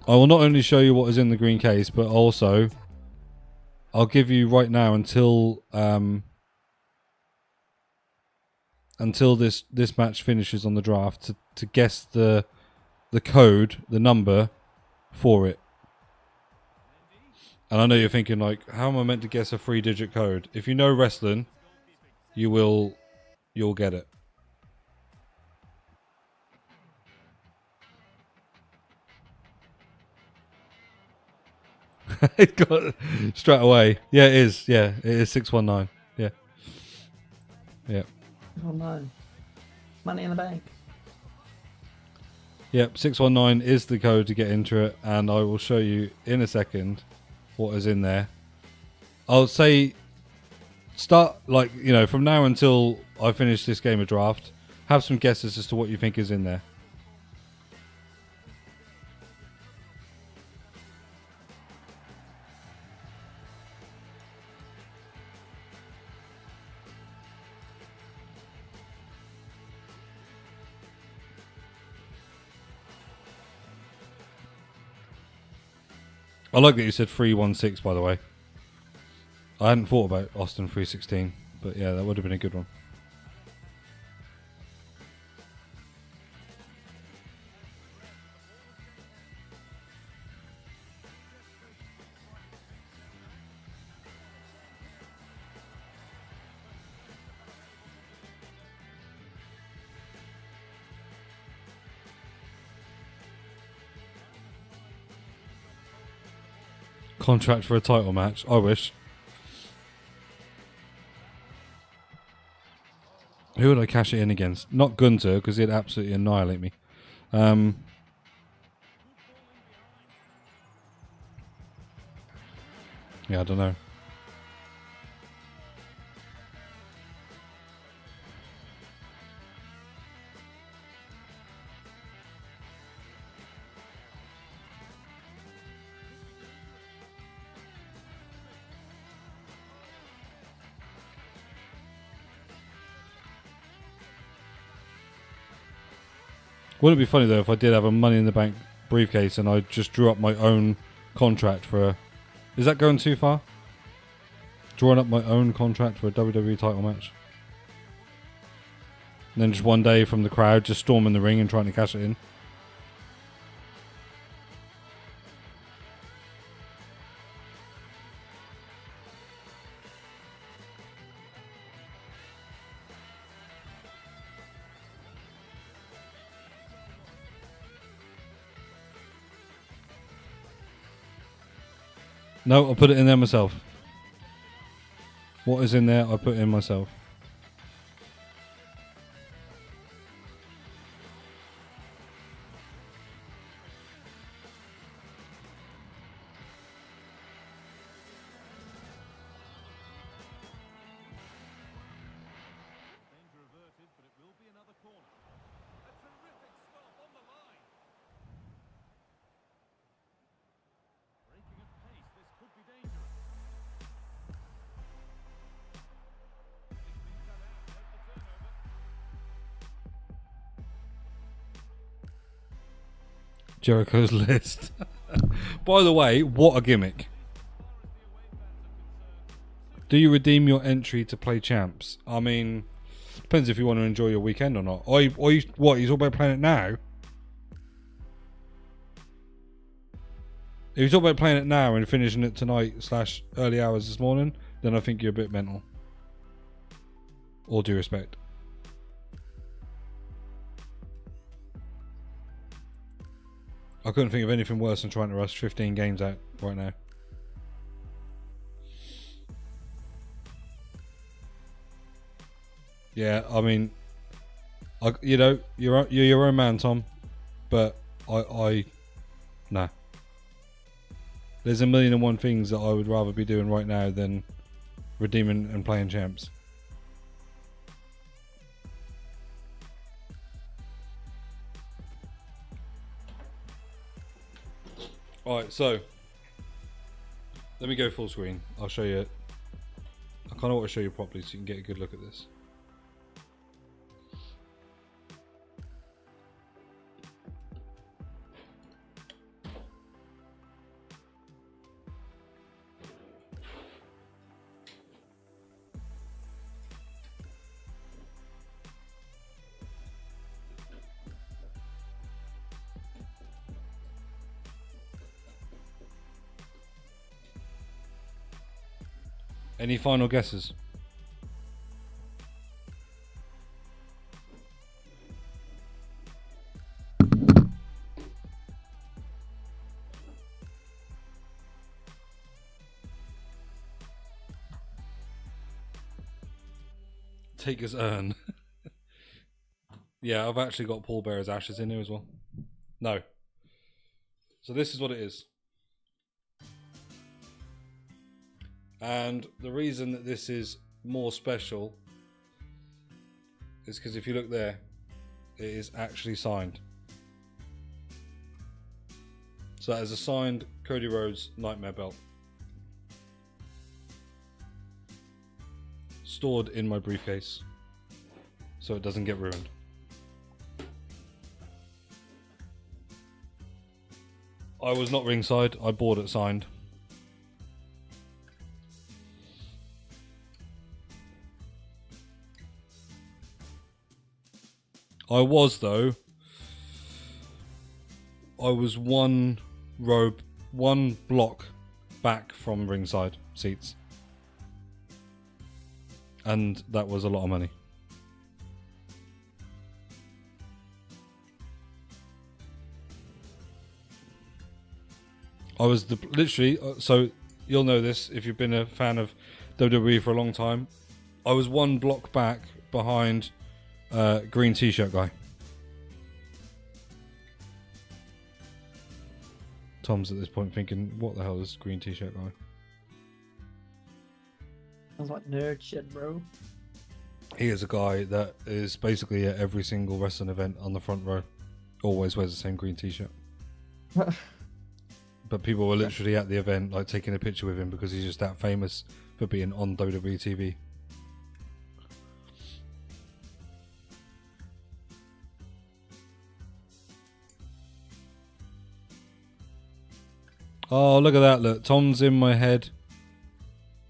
I will not only show you what is in the green case, but also I'll give you right now until this match finishes on the draft to guess the code, the number for it. And I know you're thinking, like, how am I meant to guess a 3-digit code? If you know wrestling, you'll get it. It got it straight away. Yeah, it is. Yeah, it is 619. Yeah. Yeah. Oh no. Money in the Bank. Yep, 619 is the code to get into it, and I will show you in a second what is in there. I'll say start, like, you know, from now until I finish this game of draft, have some guesses as to what you think is in there. I like that you said 316, by the way. I hadn't thought about Austin 316, but yeah, that would have been a good one. Contract for a title match. I wish. Who would I cash it in against? Not Gunter, because he'd absolutely annihilate me. Yeah, I don't know. Wouldn't it be funny though if I did have a Money in the Bank briefcase and I just drew up my own contract for a... Is that going too far? Drawing up my own contract for a WWE title match? And then just one day from the crowd just storming the ring and trying to cash it in? No, I'll put it in there myself. What is in there, I put in myself. Danger averted, but it will be another corner. A terrific stop on the line. Breaking at pace, this could be dangerous. He's been cut out. There's the turnover. Jericho's list. By the way, what a gimmick. Do you redeem your entry to play champs? I mean, depends if you want to enjoy your weekend or not. Or you what? You talk about playing it now? If you talk about playing it now and finishing it tonight / early hours this morning, then I think you're a bit mental. All due respect. I couldn't think of anything worse than trying to rush 15 games out right now. Yeah, I mean, you know, you're your own man, Tom, but nah. There's a million and one things that I would rather be doing right now than redeeming and playing champs. Alright, so let me go full screen. I'll show you. I kind of want to show you properly so you can get a good look at this. Any final guesses? Taker's urn. Yeah, I've actually got Paul Bearer's ashes in here as well. No. So this is what it is. And the reason that this is more special is because if you look there, it is actually signed. So that is a signed Cody Rhodes Nightmare belt. Stored in my briefcase so it doesn't get ruined. I was not ringside, I bought it signed. I was though. I was one block back from ringside seats. And that was a lot of money. I was literally, so you'll know this if you've been a fan of WWE for a long time. I was one block back behind green t-shirt guy. Tom's at this point thinking, what the hell is green t-shirt guy? Sounds like nerd shit, bro. He is a guy that is basically at every single wrestling event on the front row. Always wears the same green t-shirt. But people were literally at the event like taking a picture with him because he's just that famous for being on WWE TV. Oh, look at that! Look, Tom's in my head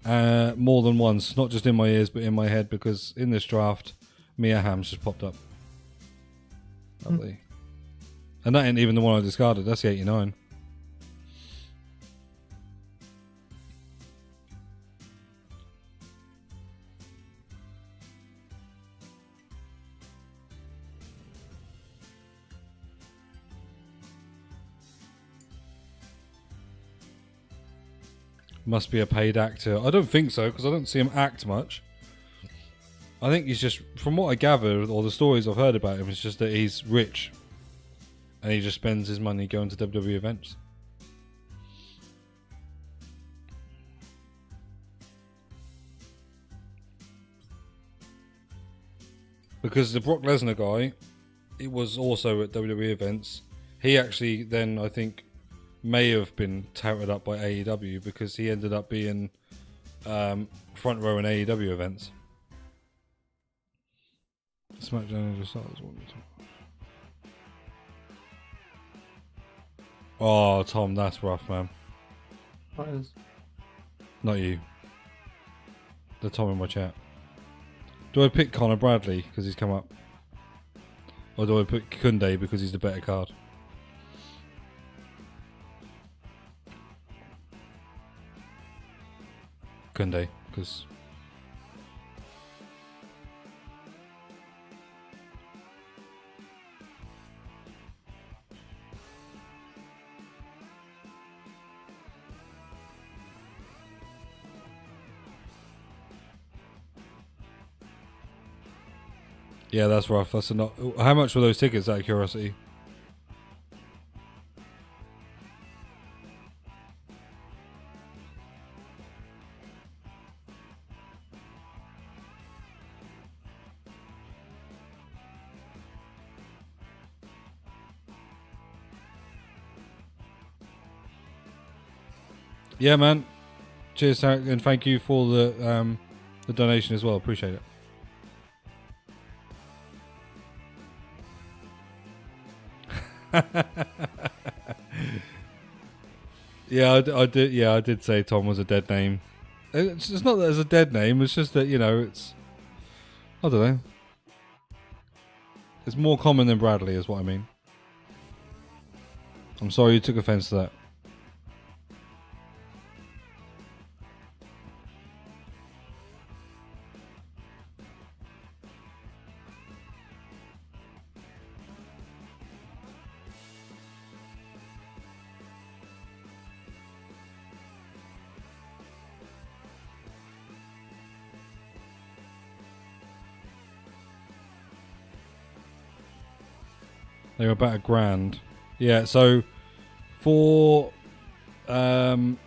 more than once. Not just in my ears, but in my head, because in this draft, Mia Hamm's just popped up. Lovely. And that ain't even the one I discarded. That's the 89. Must be a paid actor. I don't think so, because I don't see him act much. I think he's just, from what I gather, or the stories I've heard about him, it's just that he's rich. And he just spends his money going to WWE events. Because the Brock Lesnar guy, it was also at WWE events. He actually then, I think, may have been touted up by AEW because he ended up being front row in AEW events. SmackDown just started. Oh, Tom, that's rough, man. What is? Not you. The Tom in my chat. Do I pick Conor Bradley because he's come up? Or do I pick Kunde because he's the better card? Kunde, because... Yeah, that's rough. That's not. How much were those tickets, out of curiosity? Yeah, man. Cheers, Tarek, and thank you for the donation as well. Appreciate it. Yeah, I did. Yeah, I did say Tom was a dead name. It's not that it's a dead name. It's just that, you know, it's, I don't know. It's more common than Bradley, is what I mean. I'm sorry you took offense to that. They were about $1,000. Yeah, so for the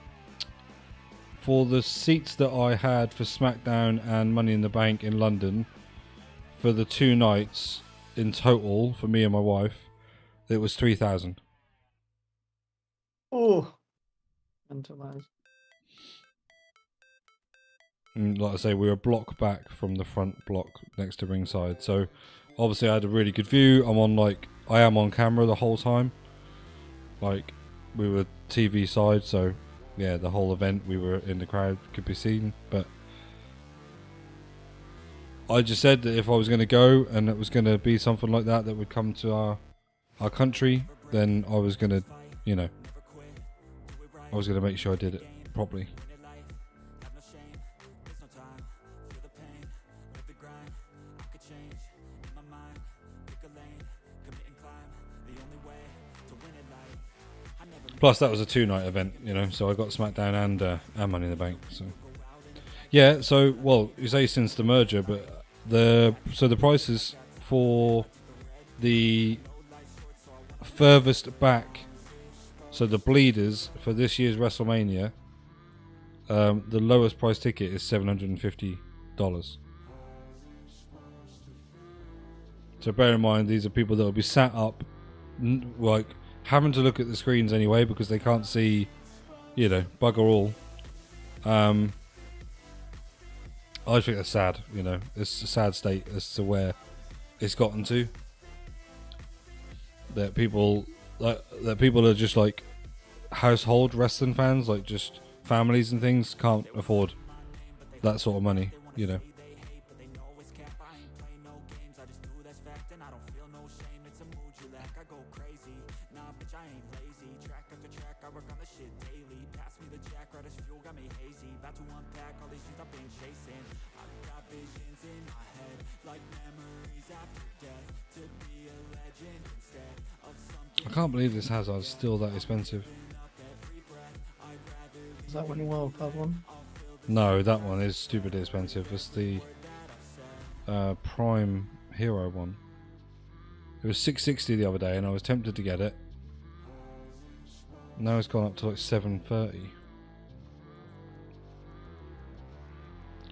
seats that I had for SmackDown and Money in the Bank in London, for the 2 nights in total for me and my wife, it was 3,000. Oh, mentalized. And like I say, we were a block back from the front block next to ringside, so obviously I had a really good view. I am on camera the whole time. Like, we were TV side, so yeah, the whole event we were in the crowd could be seen. But I just said that if I was going to go and it was going to be something like that that would come to our country, then I was going to, you know, I was going to make sure I did it properly. Plus, that was a 2-night event, you know, so I got SmackDown and Money in the Bank. So, yeah. So, well, you say since the merger, but the prices for the furthest back, so the bleeders for this year's WrestleMania, the lowest price ticket is $750. So bear in mind, these are people that will be sat up, like, having to look at the screens anyway because they can't see, you know, bugger all. I think that's sad, you know. It's a sad state as to where it's gotten to. That people are just like household wrestling fans, like just families and things, can't afford that sort of money, you know. I can't believe this Hazard's still that expensive. Is that one World Cup one? No, that one is stupidly expensive. It's the Prime Hero one. It was $660 the other day, and I was tempted to get it. Now it's gone up to like $730.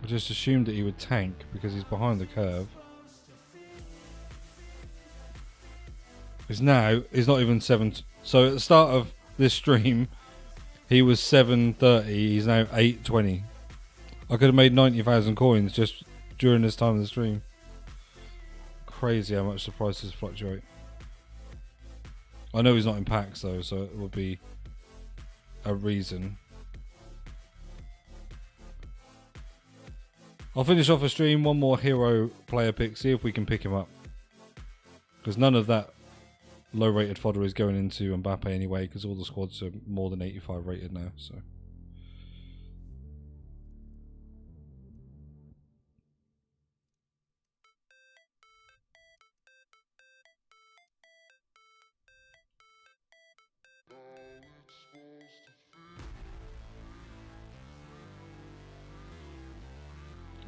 I just assumed that he would tank because he's behind the curve. He's not even 7. So at the start of this stream, he was 730. He's now 820. I could have made 90,000 coins just during this time of the stream. Crazy how much the prices fluctuate. I know he's not in packs though, so it would be a reason. I'll finish off a stream, one more hero player pick, see if we can pick him up. Because none of that low rated fodder is going into Mbappe anyway, because all the squads are more than 85 rated now, so.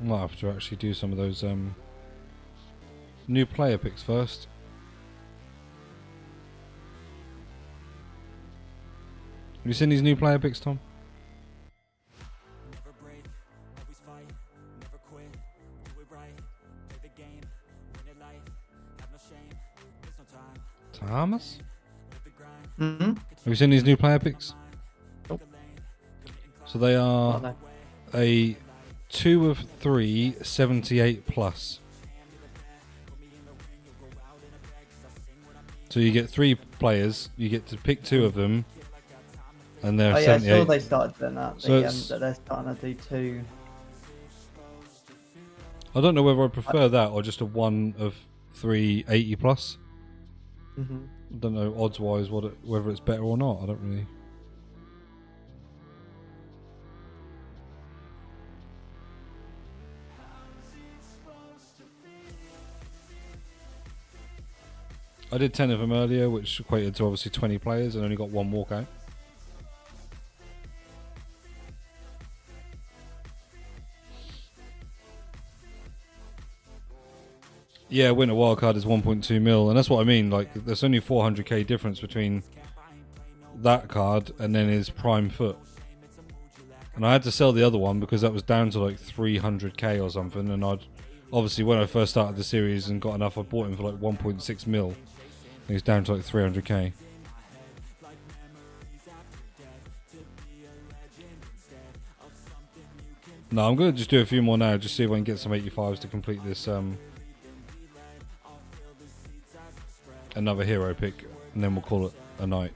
I might have to actually do some of those new player picks first. Have you seen these new player picks, Tom? Thomas? Mm-hmm. Have you seen these new player picks? Nope. So they are a 2 of 3, 78 plus. So you get 3 players, you get to pick 2 of them, and they're 78. I saw they started doing that. So That they're starting to do 2. I don't know whether I prefer that or just a 1 of 3, 80 plus. Mm-hmm. I don't know odds wise whether it's better or not. I don't really. I did 10 of them earlier, which equated to obviously 20 players, and only got 1 walkout. Yeah, winner wildcard is 1.2 mil, and that's what I mean. Like, there's only 400k difference between that card and then his prime foot. And I had to sell the other one because that was down to like 300k or something. And I'd obviously, when I first started the series and got enough, I bought him for like 1.6 mil. And he's down to like 300k. No, I'm going to just do a few more now, just see if I can get some 85s to complete this another hero pick, and then we'll call it a night.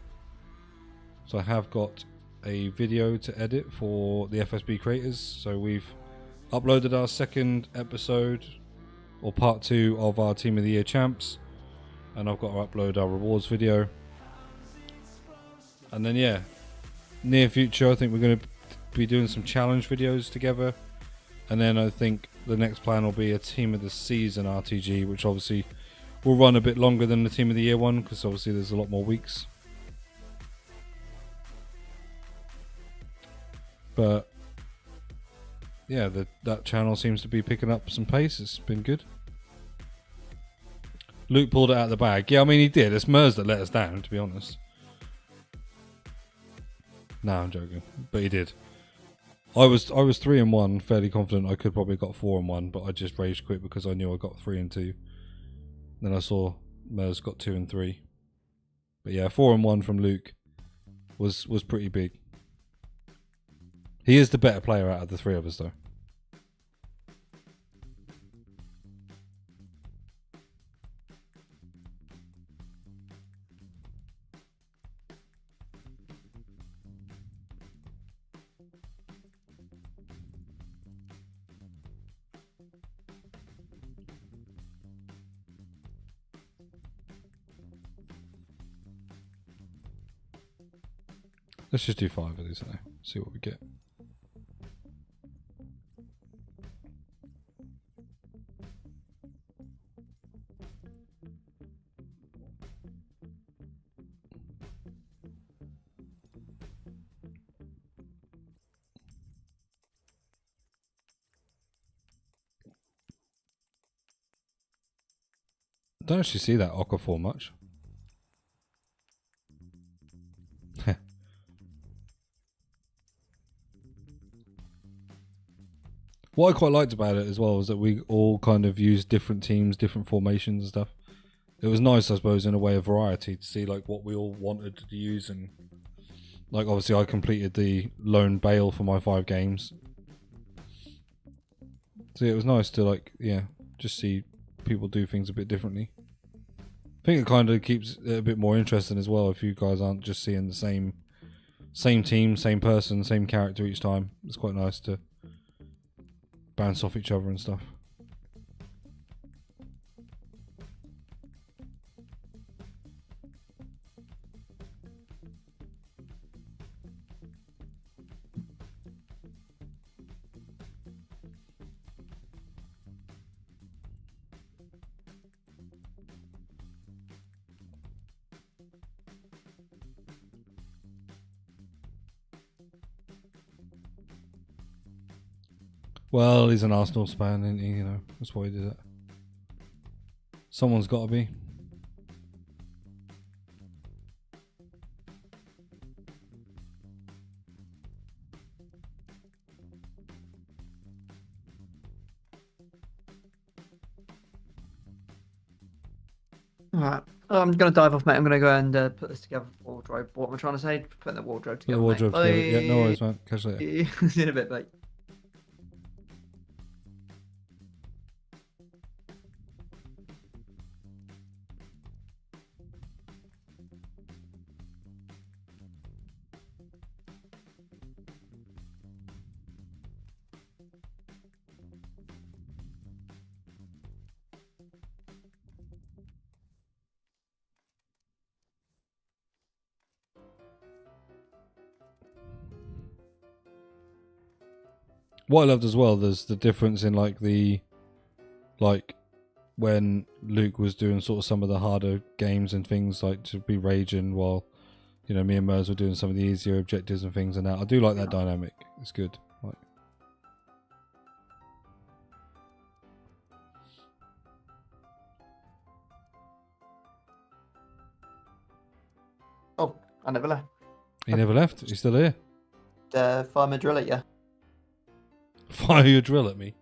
So I have got a video to edit for the FSB creators. So we've uploaded our second episode, or part 2 of our Team of the Year champs, and I've got to upload our rewards video. And then yeah, near future I think we're going to be doing some challenge videos together, and then I think the next plan will be a Team of the Season RTG, which obviously will run a bit longer than the Team of the Year one, because obviously there's a lot more weeks. But yeah, that channel seems to be picking up some pace. It's been good. Luke pulled it out of the bag. Yeah, I mean he did. It's Mers that let us down, to be honest. No, I'm joking. But he did. I was 3-1, fairly confident I could probably got 4-1, but I just rage quit because I knew I got 3-2. Then I saw Mers got 2 and 3. But yeah, 4-1 from Luke was pretty big. He is the better player out of the 3 of us, though. Let's just do 5 of these now. See what we get. I don't actually see that Okafor much. What I quite liked about it as well was that we all kind of used different teams, different formations and stuff. It was nice, I suppose, in a way of variety to see like what we all wanted to use, and like obviously I completed the lone Bale for my 5 games. So it was nice to like, yeah, just see people do things a bit differently. I think it kind of keeps it a bit more interesting as well if you guys aren't just seeing the same team, same person, same character each time. It's quite nice to bounce off each other and stuff. Well, he's an Arsenal fan, isn't he? You know, that's why he did it. Someone's got to be. Alright. I'm going to dive off, mate. I'm going to go and put this together for wardrobe. What am I trying to say? Putting the wardrobe Put together. the wardrobe mate. together. Yeah, no worries, man. Catch you later. See you in a bit, mate. What I loved as well, there's the difference in like when Luke was doing sort of some of the harder games and things, like to be raging while, you know, me and Mers were doing some of the easier objectives and things and that. I do like that dynamic. It's good. Like, Oh, I never left. he never left. He's still here. Fire my drill at you. Fire your drill at me.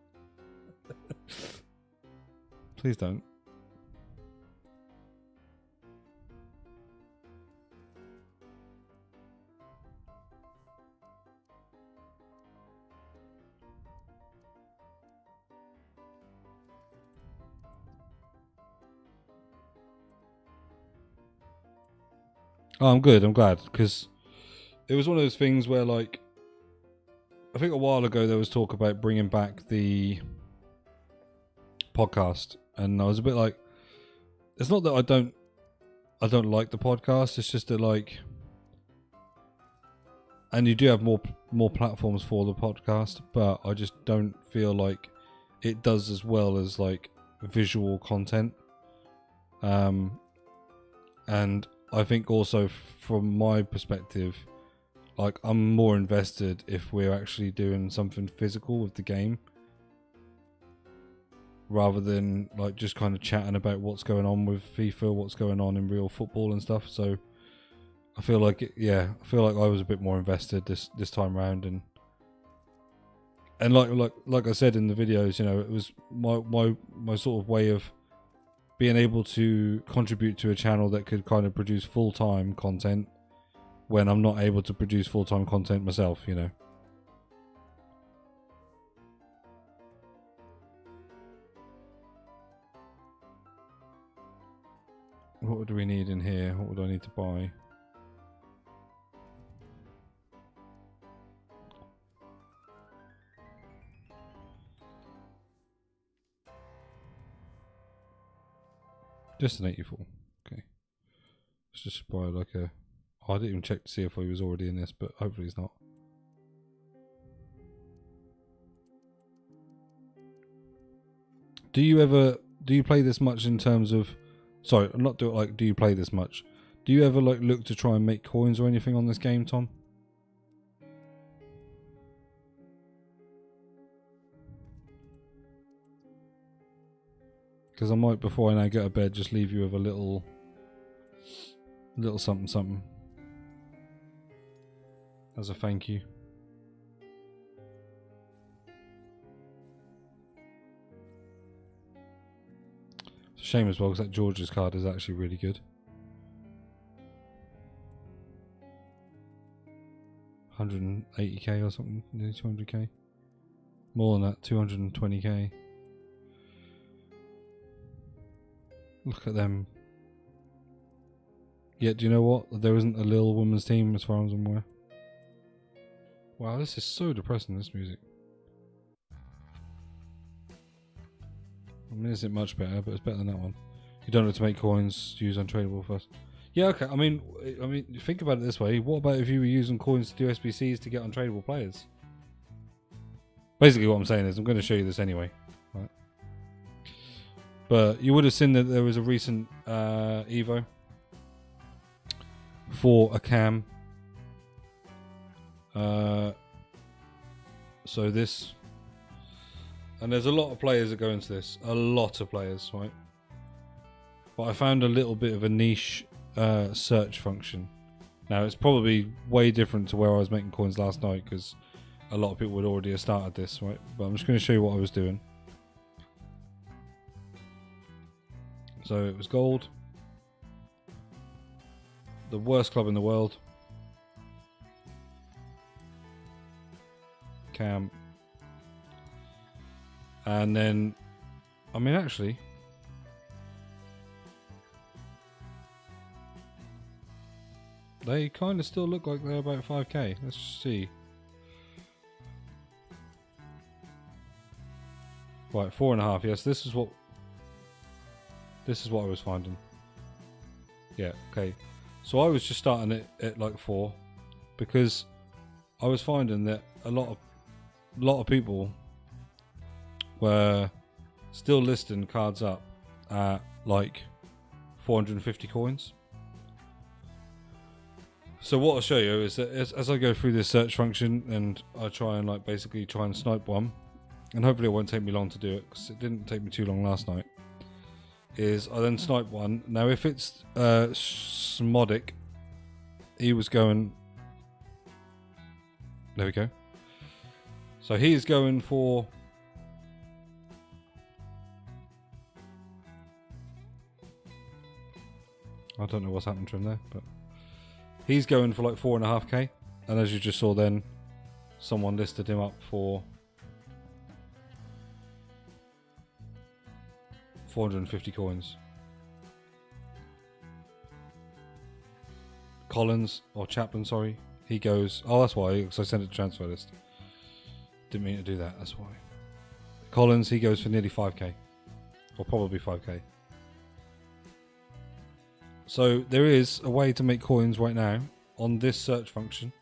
Please don't. Oh, I'm good. I'm glad, because it was one of those things where, like, I think a while ago there was talk about bringing back the podcast, and I was a bit like, it's not that I don't like the podcast. It's just that, like, and you do have more platforms for the podcast, but I just don't feel like it does as well as like visual content. And I think also from my perspective, like, I'm more invested if we're actually doing something physical with the game, rather than like just kind of chatting about what's going on with FIFA, what's going on in real football and stuff. So I feel like I was a bit more invested this time round, and like I said in the videos, you know, it was my sort of way of being able to contribute to a channel that could kind of produce full-time content when I'm not able to produce full-time content myself, you know. What would we need in here? What would I need to buy? Just an 84. Okay. Let's just buy like a Oh, I didn't even check to see if he was already in this, but hopefully he's not. Do you play this much in terms of, sorry, I'm not doing like, do you play this much? Do you ever like look to try and make coins or anything on this game, Tom? Because I might, before I now get to bed, just leave you with a little something something as a thank you. It's a shame as well, because that George's card is actually really good. 180k or something, nearly 200k. More than that, 220k. Look at them. Yeah, do you know what? There isn't a little women's team as far as I'm aware. Wow, this is so depressing, this music. I mean, isn't much better, but it's better than that one. You don't have to make coins, use untradeable first. Yeah, okay. I mean, think about it this way. What about if you were using coins to do SBCs to get untradeable players? Basically, what I'm saying is, I'm going to show you this anyway. Right? But you would have seen that there was a recent Evo for a cam. So this, and there's a lot of players that go into this. A lot of players, right? But I found a little bit of a niche search function. Now it's probably way different to where I was making coins last night, because a lot of people would already have started this, right? But I'm just going to show you what I was doing. So it was gold, the worst club in the world, cam, and then, I mean, actually, they kind of still look like they're about 5k. Let's just see. Right, 4.5. Yes, this is what I was finding. Yeah, okay. So I was just starting it at like 4, because I was finding that a lot of people were still listing cards up at like 450 coins. So what I'll show you is that as I go through this search function and I try and like basically try and snipe one, and hopefully it won't take me long to do it, because it didn't take me too long last night, is I then snipe one. Now if it's Smodic, he was going, there we go. So he's going for, I don't know what's happened to him there, but he's going for like 4.5k, and as you just saw then, someone listed him up for 450 coins. Collins, or Chapman, sorry, he goes, oh that's why, because I sent it to transfer list. Didn't mean to do that, that's why. Collins, he goes for nearly 5k, or probably 5k. So there is a way to make coins right now on this search function.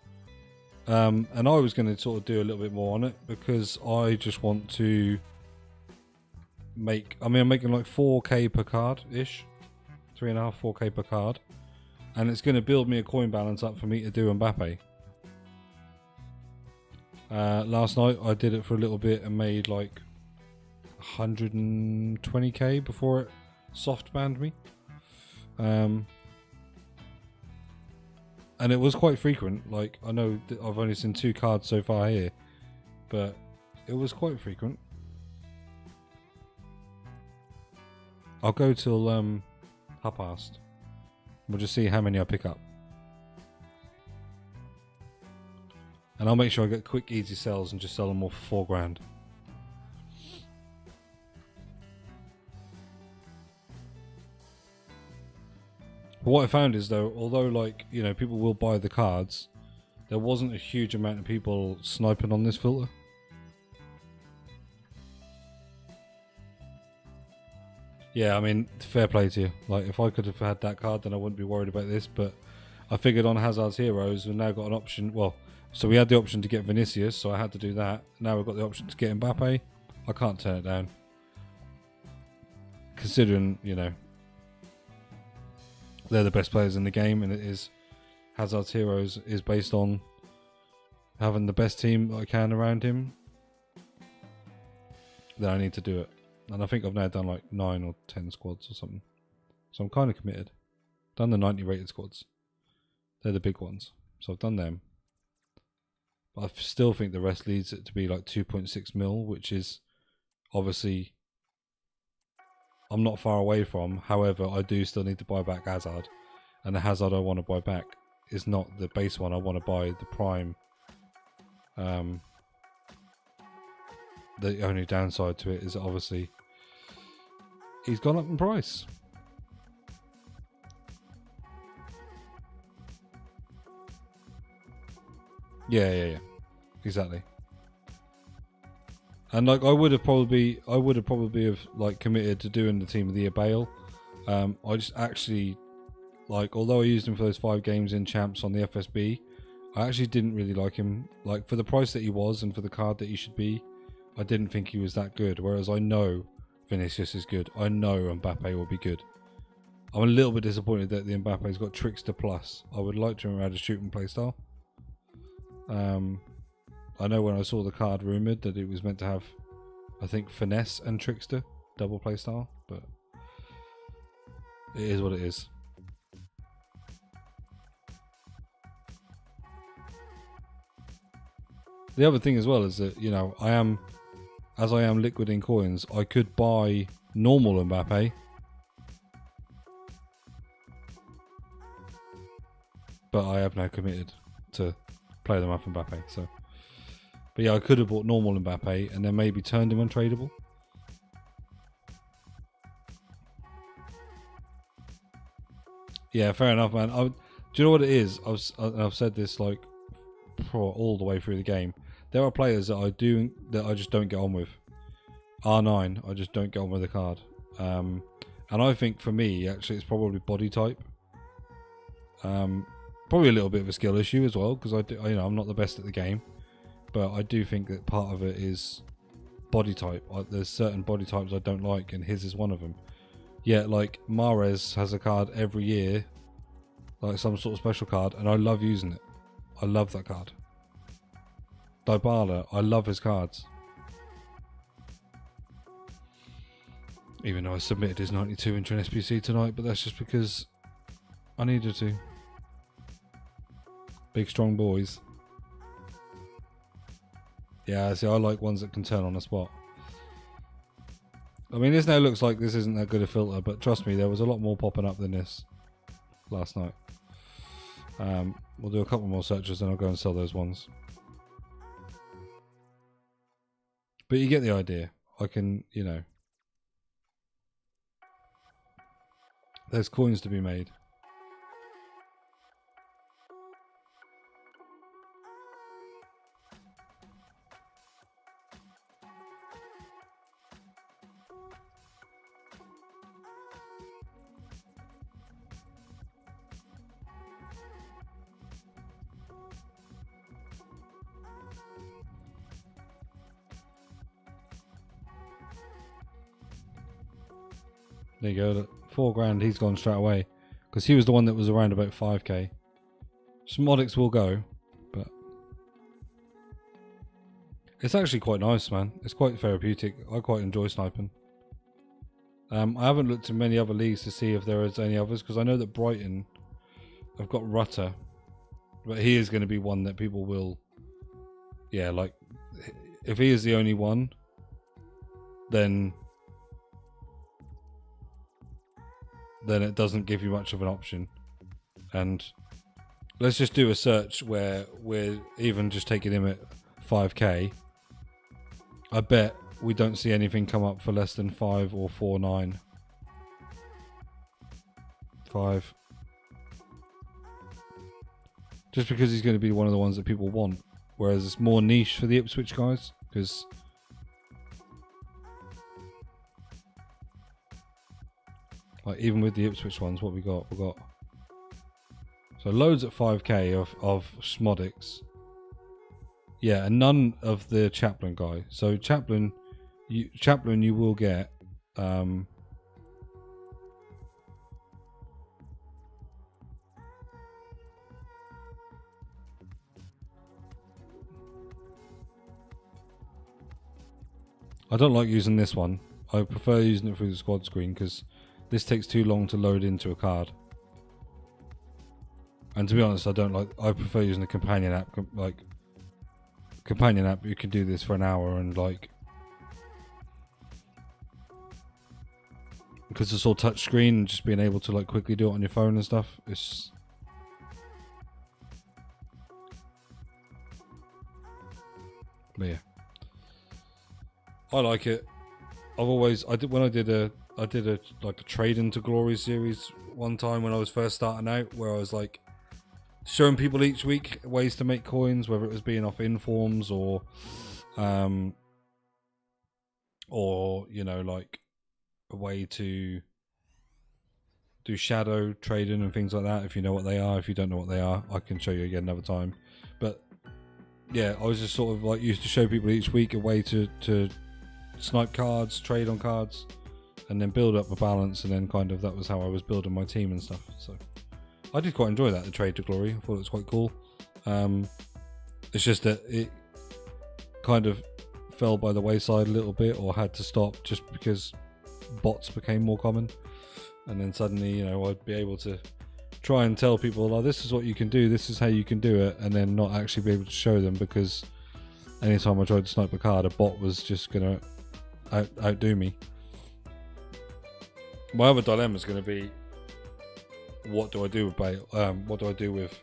And I was going to sort of do a little bit more on it, because I just want to make, I mean, I'm making like 4k per card ish, 3.5, 4k per card, and it's going to build me a coin balance up for me to do Mbappe. Last night I did it for a little bit and made like 120k before it soft banned me. And it was quite frequent. Like, I know that I've only seen 2 cards so far here, but it was quite frequent. I'll go till 1:30. We'll just see how many I pick up, and I'll make sure I get quick, easy sells and just sell them all for £4,000. But what I found is, though, although, like, you know, people will buy the cards, there wasn't a huge amount of people sniping on this filter. Yeah, I mean, fair play to you. Like, if I could have had that card, then I wouldn't be worried about this. But I figured on Hazard's heroes, we've now got an option. Well, so we had the option to get Vinicius, so I had to do that. Now we've got the option to get Mbappe. I can't turn it down. Considering, you know, they're the best players in the game, and it is Hazard's heroes is based on having the best team that I can around him. Then I need to do it. And I think I've now done like 9 or 10 squads or something. So I'm kind of committed. Done the 90 rated squads. They're the big ones. So I've done them. But I still think the rest leads it to be like 2.6 mil, which is obviously I'm not far away from. However, I do still need to buy back Hazard. And the Hazard I want to buy back is not the base one. I want to buy the prime. The only downside to it is that obviously he's gone up in price. Yeah. Exactly. And like I would have probably have like committed to doing the team of the year Bale. I just actually like, although I used him for those 5 games in champs on the FSB, I actually didn't really like him. Like for the price that he was and for the card that he should be, I didn't think he was that good. Whereas I know Vinicius is good. I know Mbappe will be good. I'm a little bit disappointed that the Mbappe's got Trickster Plus. I would like to add a shooting playstyle. I know when I saw the card rumoured that it was meant to have, I think, Finesse and Trickster double playstyle, but it is what it is. The other thing as well is that, you know, as I am liquiding coins, I could buy normal Mbappe, but I have now committed to play them up Mbappe, so. But yeah, I could have bought normal Mbappe and then maybe turned him untradeable. Yeah, fair enough, man. Do you know what it is? I've said this like all the way through the game. There are players that I just don't get on with. R9, I just don't get on with the card. And I think for me, actually, it's probably body type. Probably a little bit of a skill issue as well, because I'm not the best at the game. But I do think that part of it is body type. There's certain body types I don't like, and his is one of them. Yeah, like Mahrez has a card every year, like some sort of special card, and I love using it. I love that card. Dybala, I love his cards. Even though I submitted his 92 into an SPC tonight, but that's just because I needed to. Big strong boys. Yeah, see, I like ones that can turn on the spot. I mean, this now looks like this isn't that good a filter, but trust me, there was a lot more popping up than this last night. We'll do a couple more searches, then I'll go and sell those ones. But you get the idea. I can, you know, there's coins to be made. There you go, 4 grand, he's gone straight away. Because he was the one that was around about 5k. Smodics will go, but it's actually quite nice, man. It's quite therapeutic. I quite enjoy sniping. I haven't looked in many other leagues to see if there is any others, because I know that Brighton have got Rutter. But he is going to be one that people will... Yeah, like, if he is the only one, then it doesn't give you much of an option. And let's just do a search where we're even just taking him at 5k. I bet we don't see anything come up for less than 5 or 4.9. 5. Just because he's going to be one of the ones that people want. Whereas it's more niche for the Ipswich guys. Because like even with the Ipswich ones, what we got? We got. So So loads at 5k of Schmodics. Yeah, and none of the Chaplain guy. So Chaplain you will get. I don't like using this one. I prefer using it through the squad screen because this takes too long to load into a card. And to be honest, I prefer using the companion app. Companion app, you can do this for an hour and because it's all touch screen and just being able to quickly do it on your phone and stuff. It's but yeah. I like it. I did a trade into glory series one time when I was first starting out, where I was showing people each week ways to make coins, whether it was being off informs or a way to do shadow trading and things like that. If you know what they are, if you don't know what they are, I can show you again another time. But yeah, I was just sort of used to show people each week a way to snipe cards, trade on cards, and then build up a balance, and then that was how I was building my team and stuff. So I did quite enjoy that, the trade to glory. I thought it was quite cool. It's just that it kind of fell by the wayside a little bit, or had to stop just because bots became more common, and then suddenly I'd be able to try and tell people, this is what you can do, this is how you can do it, and then not actually be able to show them, because anytime I tried to snipe a card, a bot was just gonna outdo me. My other dilemma is going to be, what do I do with Bale? What do I do with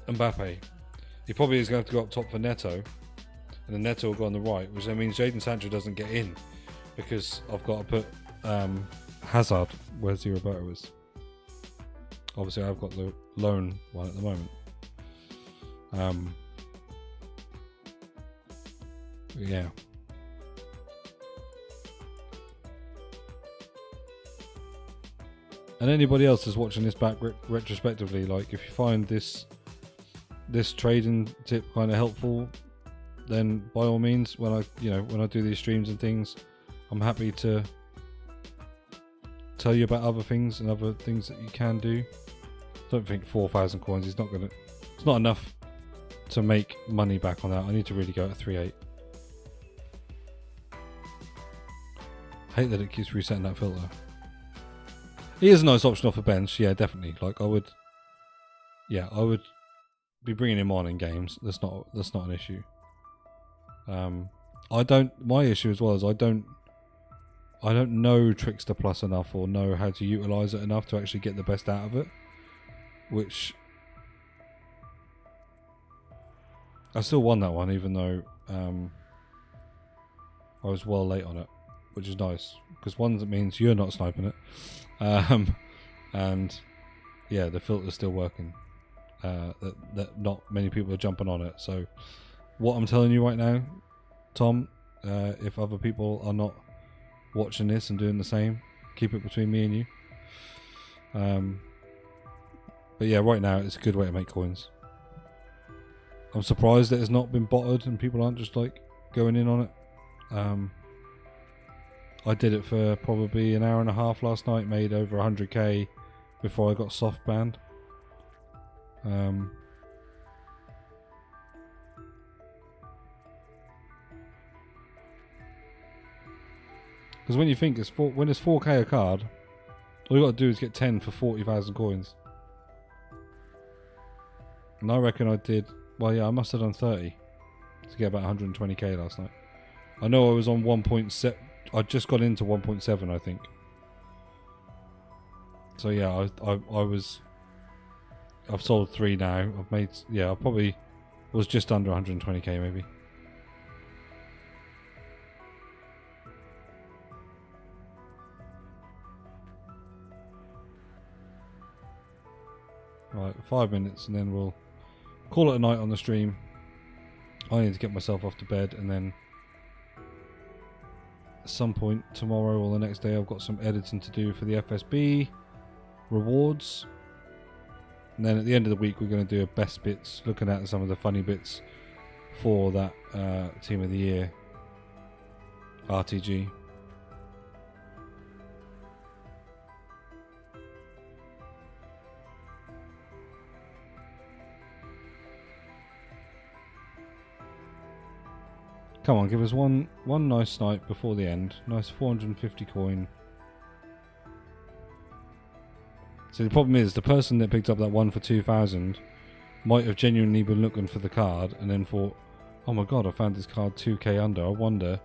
Mbappe? He probably is going to have to go up top for Neto, and then Neto will go on the right, which then means Jadon Sancho doesn't get in, because I've got to put Hazard where Roberto is. Obviously I've got the loan one at the moment. Yeah. And anybody else that's watching this back retrospectively, if you find this trading tip kind of helpful, then by all means, when I do these streams and things, I'm happy to tell you about other things and other things that you can do. Don't think 4,000 coins is not gonna. It's not enough to make money back on that. I need to really go at 3.8. Hate that it keeps resetting that filter. He is a nice option off the bench, yeah, definitely. I would be bringing him on in games. That's not an issue. My issue as well is I don't know Trickster Plus enough, or know how to utilize it enough to actually get the best out of it. Which I still won that one, even though I was well late on it, which is nice, because one, that means you're not sniping it, and yeah, the filter's still working. That not many people are jumping on it. So what I'm telling you right now, Tom, if other people are not watching this and doing the same, keep it between me and you. But yeah, right now it's a good way to make coins. I'm surprised that it's not been botted and people aren't just going in on it. I did it for probably an hour and a half last night, made over 100k before I got soft banned. Because when you think when it's 4k a card, all you got to do is get 10 for 40,000 coins. And I reckon I did, well, yeah, I must have done 30 to get about 120k last night. I know I was on 1.7. I just got into 1.7, I think. So yeah, I've sold 3 now. I've made, yeah, I probably was just under 120k maybe. Right, 5 minutes and then we'll call it a night on the stream. I need to get myself off to bed and then at some point tomorrow or the next day. I've got some editing to do for the FSB rewards. And then at the end of the week, we're going to do a best bits, looking at some of the funny bits for that Team of the Year RTG. Come on, give us one nice snipe before the end. Nice 450 coin. So the problem is, the person that picked up that one for 2,000 might have genuinely been looking for the card and then thought, oh my god, I found this card 2k under. I wonder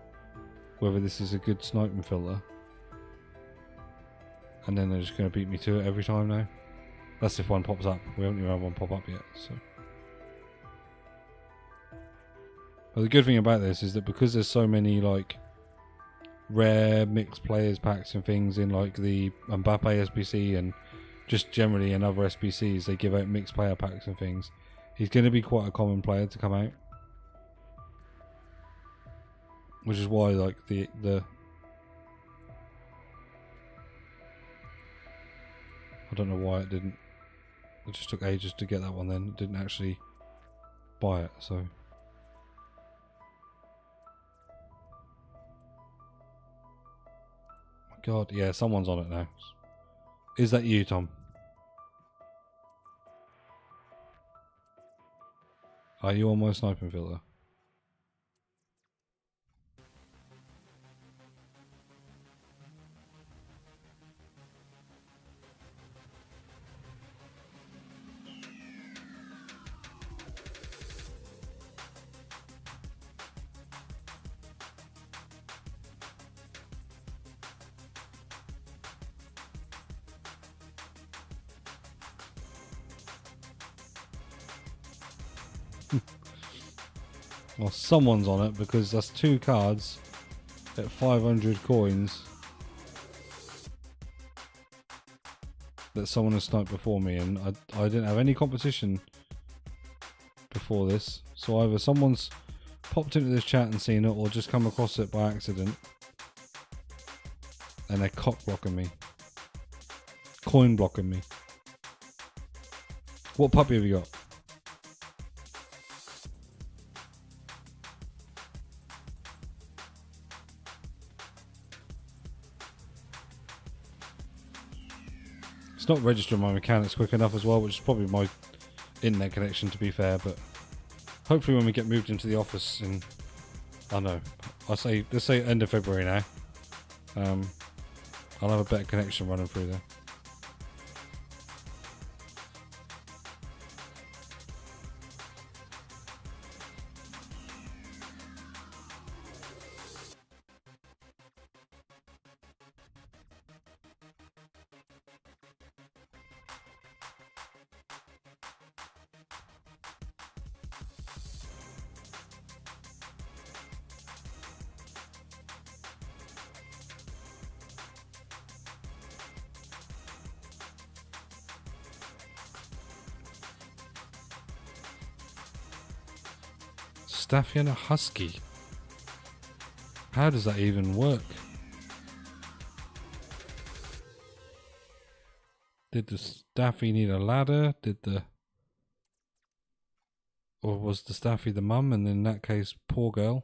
whether this is a good sniping filter. And then they're just going to beat me to it every time now. That's if one pops up. We haven't even had one pop up yet. So. But the good thing about this is that because there's so many like rare mixed players packs and things in like the Mbappe SBC and just generally in other SBCs, they give out mixed player packs and things. He's going to be quite a common player to come out, which is why like the I don't know why it didn't. It just took ages to get that one. Then it didn't actually buy it. So. God, yeah, someone's on it now. Is that you, Tom? Are you on my sniping filter? Well, someone's on it because that's 2 cards at 500 coins that someone has sniped before me, and I didn't have any competition before this, so either someone's popped into this chat and seen it or just come across it by accident and they're cock blocking me, coin blocking me. What puppy have you got? It's not registering my mechanics quick enough as well, which is probably my internet connection to be fair, but hopefully when we get moved into the office in, I don't know, let's say end of February now, I'll have a better connection running through there. Staffy and a husky. How does that even work? Did the Staffy need a ladder? Or was the Staffy the mum, and in that case, poor girl?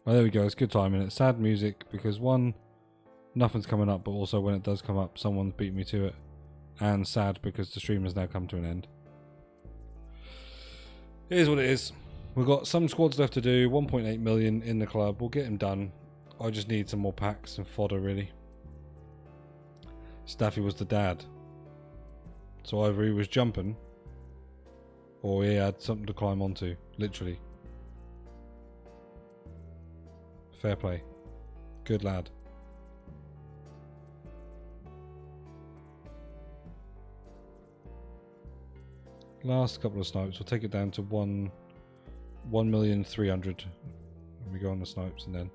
Well, there we go. It's good timing. It's sad music because one, nothing's coming up, but also when it does come up, someone's beat me to it. And sad because the stream has now come to an end. It is what it is. We've got some squads left to do, 1.8 million in the club. We'll get them done. I just need some more packs and fodder, really. Staffy was the dad. So either he was jumping, or he had something to climb onto, literally. Fair play. Good lad. Last couple of snipes, we'll take it down to 1,300,000. We go on the snipes and then.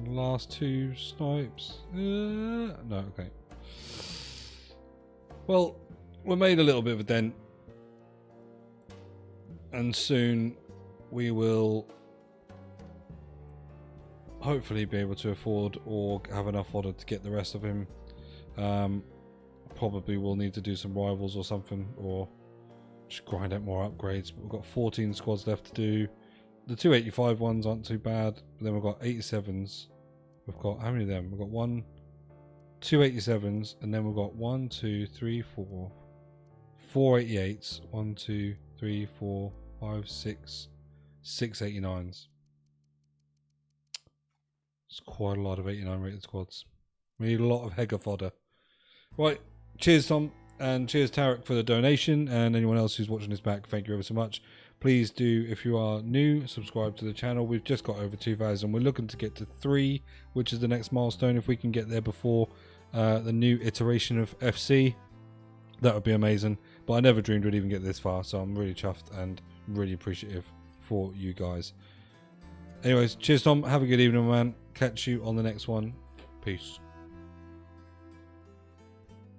Last 2 snipes. No, okay. Well, we made a little bit of a dent. And soon we will hopefully be able to afford or have enough fodder to get the rest of him. Probably will need to do some rivals or something, or just grind out more upgrades. But we've got 14 squads left to do. The 285 ones aren't too bad, but then we've got 87s. We've got, how many of them? We've got 2 87s, and then we've got 4 88s, 1 2 3 4 5 6 89s. It's quite a lot of 89 rated squads. We need a lot of Hega fodder. Right, cheers Tom, and cheers Tarek for the donation, and anyone else who's watching this back, thank you ever so much. Please do, if you are new, subscribe to the channel. We've just got over 2,000. We're looking to get to 3, which is the next milestone. If we can get there before the new iteration of FC, that would be amazing. But I never dreamed we'd even get this far, so I'm really chuffed and really appreciative for you guys. Anyways, cheers Tom, have a good evening, man. Catch you on the next one. Peace.